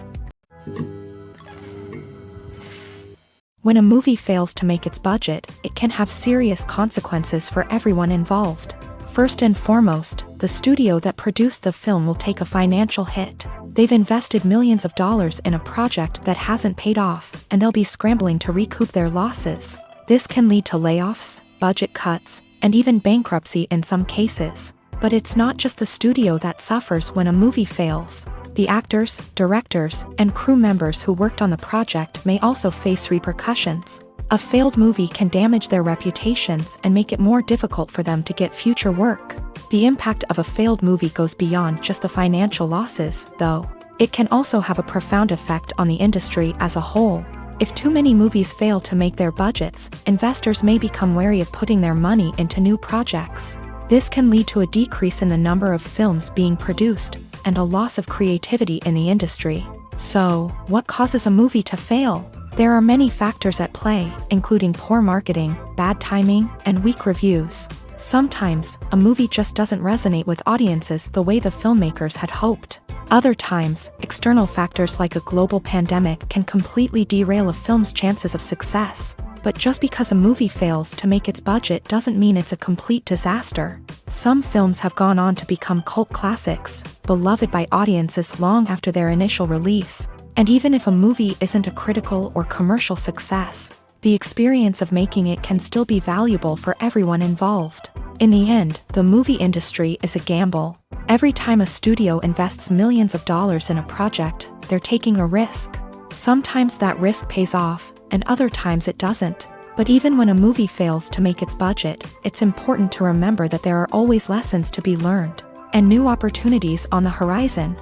When a movie fails to make its budget, it can have serious consequences for everyone involved. First and foremost, the studio that produced the film will take a financial hit. They've invested millions of dollars in a project that hasn't paid off, and they'll be scrambling to recoup their losses. This can lead to layoffs, budget cuts, and even bankruptcy in some cases. But it's not just the studio that suffers when a movie fails. The actors, directors, and crew members who worked on the project may also face repercussions. A failed movie can damage their reputations and make it more difficult for them to get future work. The impact of a failed movie goes beyond just the financial losses, though. It can also have a profound effect on the industry as a whole. If too many movies fail to make their budgets, investors may become wary of putting their money into new projects. This can lead to a decrease in the number of films being produced, and a loss of creativity in the industry. So, what causes a movie to fail? There are many factors at play, including poor marketing, bad timing, and weak reviews. Sometimes, a movie just doesn't resonate with audiences the way the filmmakers had hoped. Other times, external factors like a global pandemic can completely derail a film's chances of success. But just because a movie fails to make its budget doesn't mean it's a complete disaster. Some films have gone on to become cult classics, beloved by audiences long after their initial release. And even if a movie isn't a critical or commercial success, the experience of making it can still be valuable for everyone involved. In the end, the movie industry is a gamble. Every time a studio invests millions of dollars in a project, they're taking a risk. Sometimes that risk pays off, and other times it doesn't. But even when a movie fails to make its budget, it's important to remember that there are always lessons to be learned, and new opportunities on the horizon.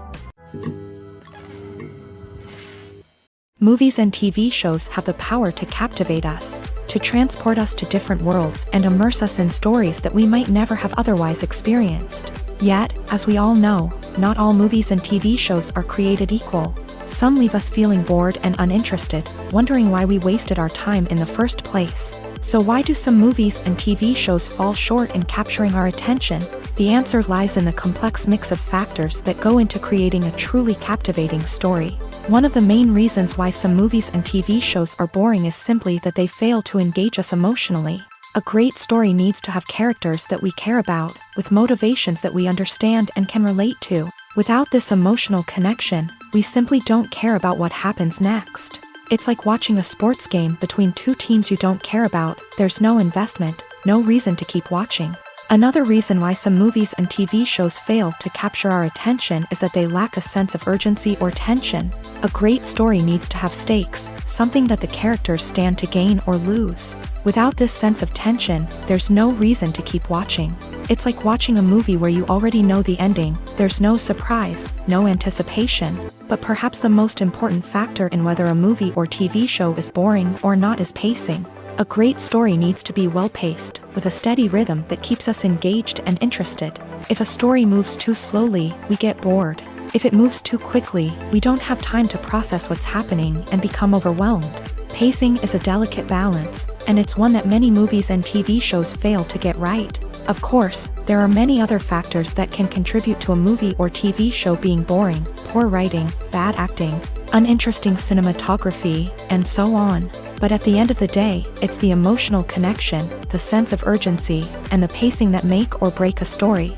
Movies and TV shows have the power to captivate us, to transport us to different worlds and immerse us in stories that we might never have otherwise experienced. Yet, as we all know, not all movies and TV shows are created equal. Some leave us feeling bored and uninterested, wondering why we wasted our time in the first place. So why do some movies and TV shows fall short in capturing our attention? The answer lies in the complex mix of factors that go into creating a truly captivating story. One of the main reasons why some movies and TV shows are boring is simply that they fail to engage us emotionally. A great story needs to have characters that we care about, with motivations that we understand and can relate to. Without this emotional connection, we simply don't care about what happens next. It's like watching a sports game between two teams you don't care about. There's no investment, no reason to keep watching. Another reason why some movies and TV shows fail to capture our attention is that they lack a sense of urgency or tension. A great story needs to have stakes, something that the characters stand to gain or lose. Without this sense of tension, there's no reason to keep watching. It's like watching a movie where you already know the ending. There's no surprise, no anticipation. But perhaps the most important factor in whether a movie or TV show is boring or not is pacing. A great story needs to be well-paced, with a steady rhythm that keeps us engaged and interested. If a story moves too slowly, we get bored. If it moves too quickly, we don't have time to process what's happening and become overwhelmed. Pacing is a delicate balance, and it's one that many movies and TV shows fail to get right. Of course, there are many other factors that can contribute to a movie or TV show being boring: poor writing, bad acting, uninteresting cinematography, and so on. But at the end of the day, it's the emotional connection, the sense of urgency, and the pacing that make or break a story.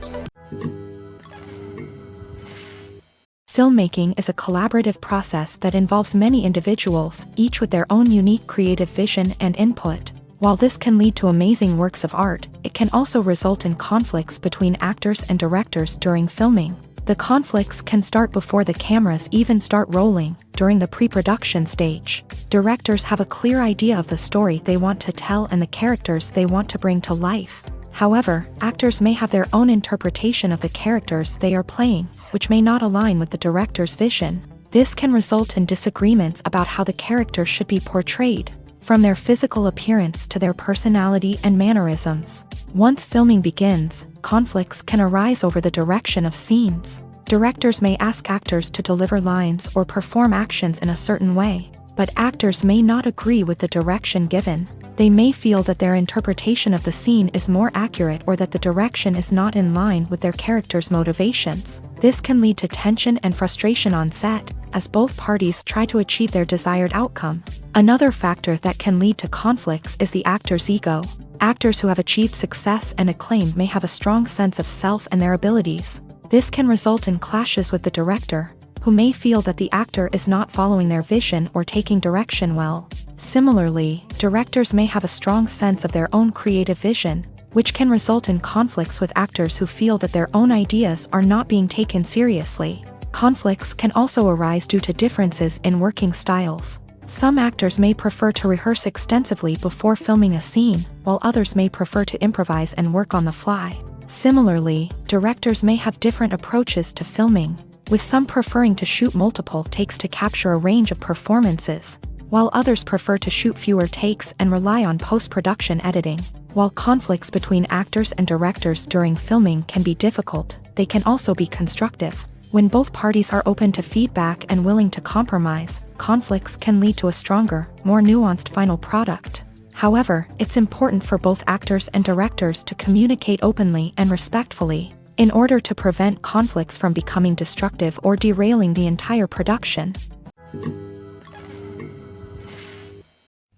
Filmmaking is a collaborative process that involves many individuals, each with their own unique creative vision and input. While this can lead to amazing works of art, it can also result in conflicts between actors and directors during filming. The conflicts can start before the cameras even start rolling, during the pre-production stage. Directors have a clear idea of the story they want to tell and the characters they want to bring to life. However, actors may have their own interpretation of the characters they are playing, which may not align with the director's vision. This can result in disagreements about how the characters should be portrayed, from their physical appearance to their personality and mannerisms. Once filming begins, conflicts can arise over the direction of scenes. Directors may ask actors to deliver lines or perform actions in a certain way, but actors may not agree with the direction given. They may feel that their interpretation of the scene is more accurate or that the direction is not in line with their character's motivations. This can lead to tension and frustration on set, as both parties try to achieve their desired outcome. Another factor that can lead to conflicts is the actor's ego. Actors who have achieved success and acclaim may have a strong sense of self and their abilities. This can result in clashes with the director, who may feel that the actor is not following their vision or taking direction well. Similarly, directors may have a strong sense of their own creative vision, which can result in conflicts with actors who feel that their own ideas are not being taken seriously. Conflicts can also arise due to differences in working styles. Some actors may prefer to rehearse extensively before filming a scene, while others may prefer to improvise and work on the fly. Similarly, directors may have different approaches to filming, with some preferring to shoot multiple takes to capture a range of performances, while others prefer to shoot fewer takes and rely on post-production editing. While conflicts between actors and directors during filming can be difficult, they can also be constructive. When both parties are open to feedback and willing to compromise, conflicts can lead to a stronger, more nuanced final product. However, it's important for both actors and directors to communicate openly and respectfully, in order to prevent conflicts from becoming destructive or derailing the entire production.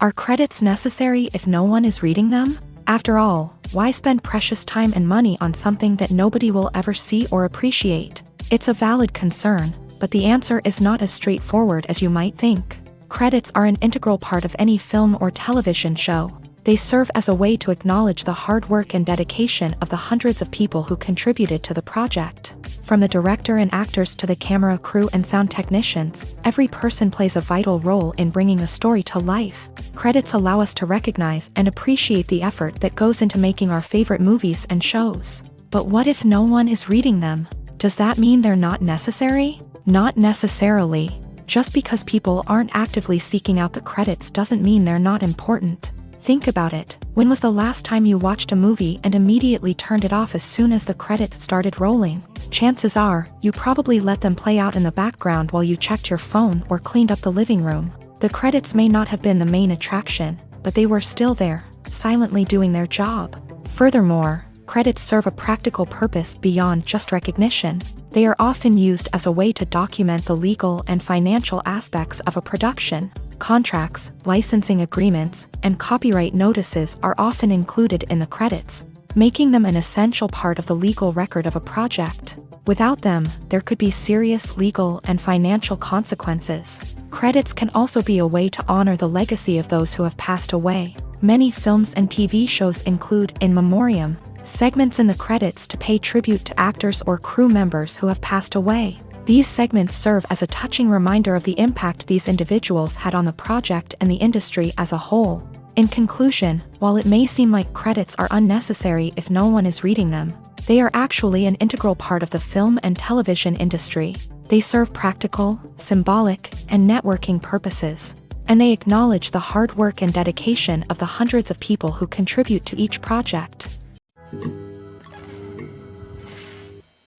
Are credits necessary if no one is reading them? After all, why spend precious time and money on something that nobody will ever see or appreciate? It's a valid concern, but the answer is not as straightforward as you might think. Credits are an integral part of any film or television show. They serve as a way to acknowledge the hard work and dedication of the hundreds of people who contributed to the project. From the director and actors to the camera crew and sound technicians, every person plays a vital role in bringing a story to life. Credits allow us to recognize and appreciate the effort that goes into making our favorite movies and shows. But what if no one is reading them? Does that mean they're not necessary? Not necessarily. Just because people aren't actively seeking out the credits doesn't mean they're not important. Think about it. When was the last time you watched a movie and immediately turned it off as soon as the credits started rolling? Chances are, you probably let them play out in the background while you checked your phone or cleaned up the living room. The credits may not have been the main attraction, but they were still there, silently doing their job. Furthermore, credits serve a practical purpose beyond just recognition. They are often used as a way to document the legal and financial aspects of a production. Contracts, licensing agreements, and copyright notices are often included in the credits, making them an essential part of the legal record of a project. Without them, there could be serious legal and financial consequences. Credits can also be a way to honor the legacy of those who have passed away. Many films and TV shows include in memoriam segments in the credits to pay tribute to actors or crew members who have passed away. These segments serve as a touching reminder of the impact these individuals had on the project and the industry as a whole. In conclusion, while it may seem like credits are unnecessary if no one is reading them, they are actually an integral part of the film and television industry. They serve practical, symbolic, and networking purposes, and they acknowledge the hard work and dedication of the hundreds of people who contribute to each project.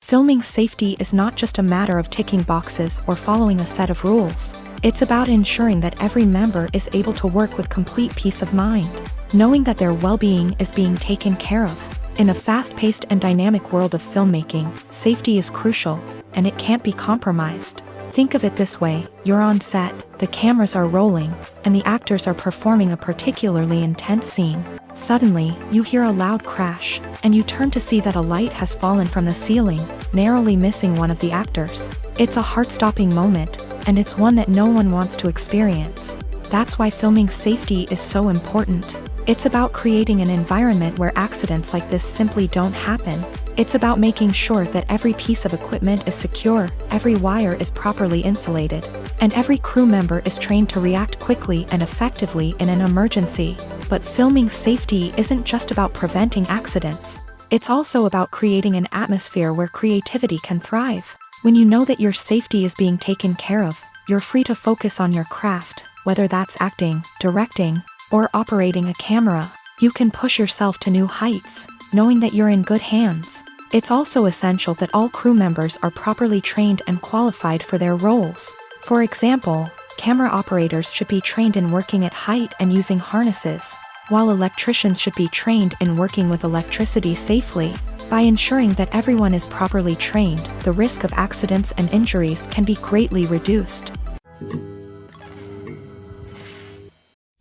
Filming safety is not just a matter of ticking boxes or following a set of rules. It's about ensuring that every member is able to work with complete peace of mind, knowing that their well-being is being taken care of. In a fast-paced and dynamic world of filmmaking, safety is crucial, and it can't be compromised. Think of it this way: you're on set, the cameras are rolling, and the actors are performing a particularly intense scene. Suddenly, you hear a loud crash, and you turn to see that a light has fallen from the ceiling, narrowly missing one of the actors. It's a heart-stopping moment, and it's one that no one wants to experience. That's why filming safety is so important. It's about creating an environment where accidents like this simply don't happen. It's about making sure that every piece of equipment is secure, every wire is properly insulated, and every crew member is trained to react quickly and effectively in an emergency. But filming safety isn't just about preventing accidents. It's also about creating an atmosphere where creativity can thrive. When you know that your safety is being taken care of, you're free to focus on your craft, whether that's acting, directing, or operating a camera. You can push yourself to new heights, knowing that you're in good hands. It's also essential that all crew members are properly trained and qualified for their roles. For example, camera operators should be trained in working at height and using harnesses, while electricians should be trained in working with electricity safely. By ensuring that everyone is properly trained, the risk of accidents and injuries can be greatly reduced.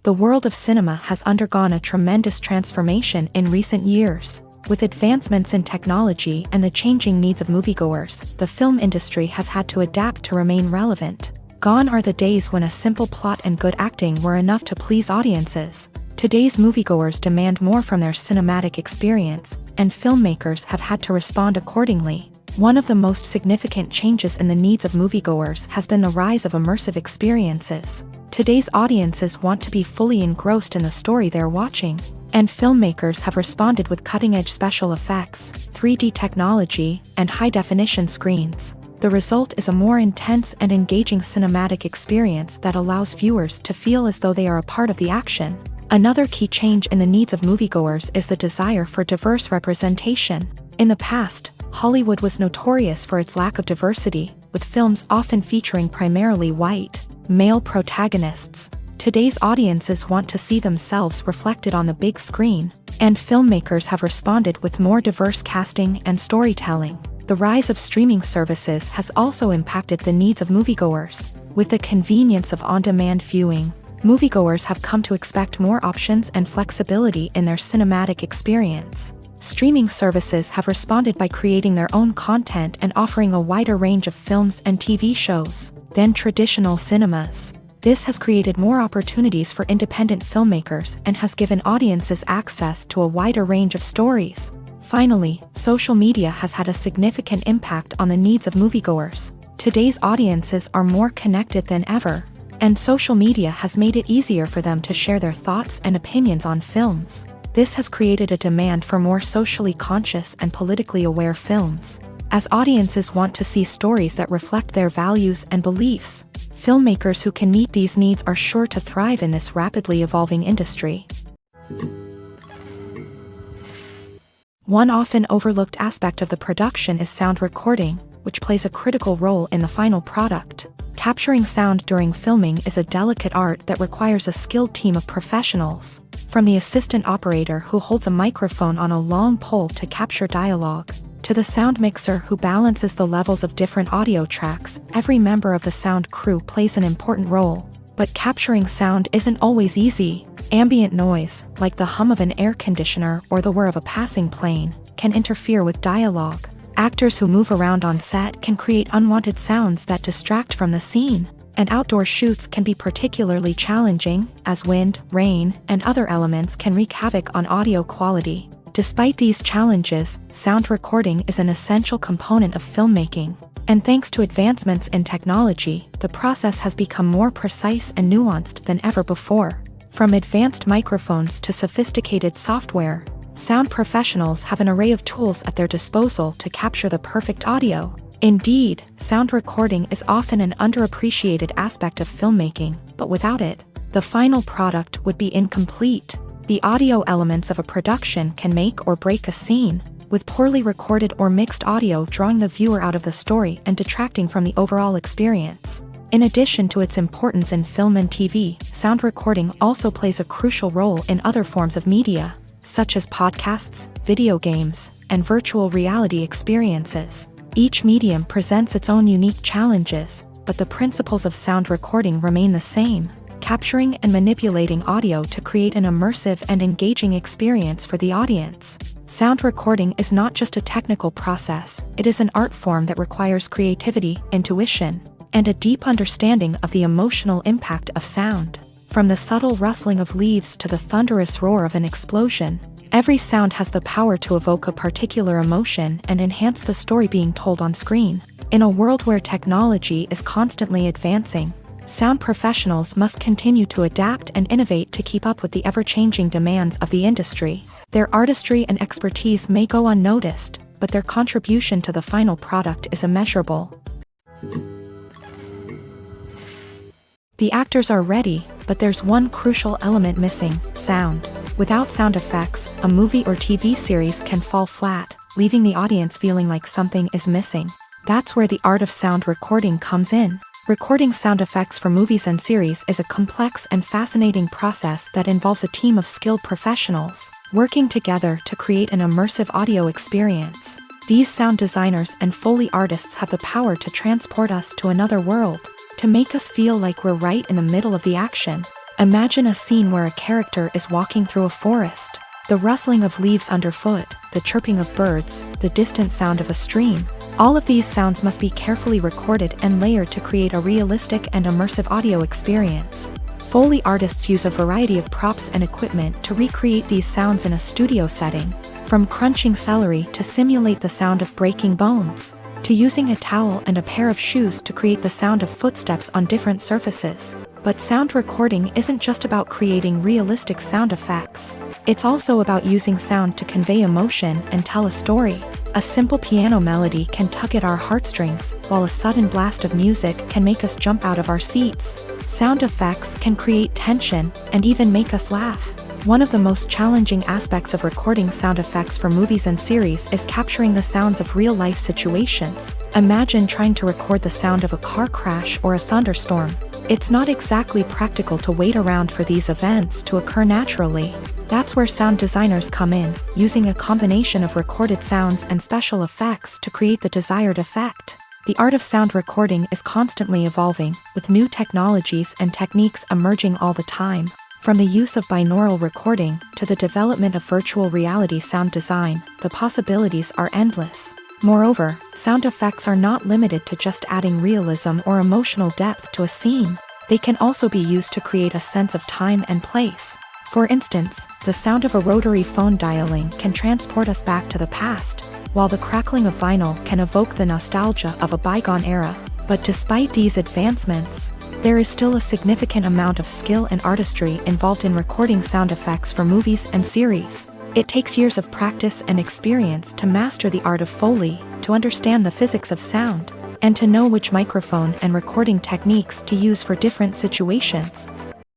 The world of cinema has undergone a tremendous transformation in recent years. With advancements in technology and the changing needs of moviegoers, the film industry has had to adapt to remain relevant. Gone are the days when a simple plot and good acting were enough to please audiences. Today's moviegoers demand more from their cinematic experience, and filmmakers have had to respond accordingly. One of the most significant changes in the needs of moviegoers has been the rise of immersive experiences. Today's audiences want to be fully engrossed in the story they're watching, and filmmakers have responded with cutting-edge special effects, 3D technology, and high-definition screens. The result is a more intense and engaging cinematic experience that allows viewers to feel as though they are a part of the action. Another key change in the needs of moviegoers is the desire for diverse representation. In the past, Hollywood was notorious for its lack of diversity, with films often featuring primarily white, male protagonists. Today's audiences want to see themselves reflected on the big screen, and filmmakers have responded with more diverse casting and storytelling. The rise of streaming services has also impacted the needs of moviegoers. With the convenience of on-demand viewing, moviegoers have come to expect more options and flexibility in their cinematic experience. Streaming services have responded by creating their own content and offering a wider range of films and TV shows than traditional cinemas. This has created more opportunities for independent filmmakers and has given audiences access to a wider range of stories. Finally, social media has had a significant impact on the needs of moviegoers. Today's audiences are more connected than ever, and social media has made it easier for them to share their thoughts and opinions on films. This has created a demand for more socially conscious and politically aware films. As audiences want to see stories that reflect their values and beliefs, filmmakers who can meet these needs are sure to thrive in this rapidly evolving industry. One often overlooked aspect of the production is sound recording, which plays a critical role in the final product. Capturing sound during filming is a delicate art that requires a skilled team of professionals. From the assistant operator who holds a microphone on a long pole to capture dialogue, to the sound mixer who balances the levels of different audio tracks, every member of the sound crew plays an important role. But capturing sound isn't always easy. Ambient noise, like the hum of an air conditioner or the whir of a passing plane, can interfere with dialogue. Actors who move around on set can create unwanted sounds that distract from the scene, and outdoor shoots can be particularly challenging, as wind, rain, and other elements can wreak havoc on audio quality. Despite these challenges, sound recording is an essential component of filmmaking, and thanks to advancements in technology, the process has become more precise and nuanced than ever before. From advanced microphones to sophisticated software, sound professionals have an array of tools at their disposal to capture the perfect audio. Indeed, sound recording is often an underappreciated aspect of filmmaking, but without it, the final product would be incomplete. The audio elements of a production can make or break a scene, with poorly recorded or mixed audio drawing the viewer out of the story and detracting from the overall experience. In addition to its importance in film and TV, sound recording also plays a crucial role in other forms of media, such as podcasts, video games, and virtual reality experiences. Each medium presents its own unique challenges, but the principles of sound recording remain the same: capturing and manipulating audio to create an immersive and engaging experience for the audience. Sound recording is not just a technical process, it is an art form that requires creativity, intuition, and a deep understanding of the emotional impact of sound. From the subtle rustling of leaves to the thunderous roar of an explosion, every sound has the power to evoke a particular emotion and enhance the story being told on screen. In a world where technology is constantly advancing, sound professionals must continue to adapt and innovate to keep up with the ever-changing demands of the industry. Their artistry and expertise may go unnoticed, but their contribution to the final product is immeasurable. The actors are ready, but there's one crucial element missing: sound. Without sound effects, a movie or TV series can fall flat, leaving the audience feeling like something is missing. That's where the art of sound recording comes in. Recording sound effects for movies and series is a complex and fascinating process that involves a team of skilled professionals working together to create an immersive audio experience. These sound designers and Foley artists have the power to transport us to another world, to make us feel like we're right in the middle of the action. Imagine a scene where a character is walking through a forest. The rustling of leaves underfoot, the chirping of birds, the distant sound of a stream. All of these sounds must be carefully recorded and layered to create a realistic and immersive audio experience. Foley artists use a variety of props and equipment to recreate these sounds in a studio setting, from crunching celery to simulate the sound of breaking bones. to using a towel and a pair of shoes to create the sound of footsteps on different surfaces. But sound recording isn't just about creating realistic sound effects. It's also about using sound to convey emotion and tell a story. A simple piano melody can tug at our heartstrings, while a sudden blast of music can make us jump out of our seats. Sound effects can create tension and even make us laugh. One of the most challenging aspects of recording sound effects for movies and series is capturing the sounds of real-life situations. Imagine trying to record the sound of a car crash or a thunderstorm. It's not exactly practical to wait around for these events to occur naturally. That's where sound designers come in, using a combination of recorded sounds and special effects to create the desired effect. The art of sound recording is constantly evolving, with new technologies and techniques emerging all the time. From the use of binaural recording to the development of virtual reality sound design, the possibilities are endless. Moreover, sound effects are not limited to just adding realism or emotional depth to a scene. They can also be used to create a sense of time and place. For instance, the sound of a rotary phone dialing can transport us back to the past, while the crackling of vinyl can evoke the nostalgia of a bygone era. But despite these advancements, there is still a significant amount of skill and artistry involved in recording sound effects for movies and series. It takes years of practice and experience to master the art of Foley, to understand the physics of sound, and to know which microphone and recording techniques to use for different situations.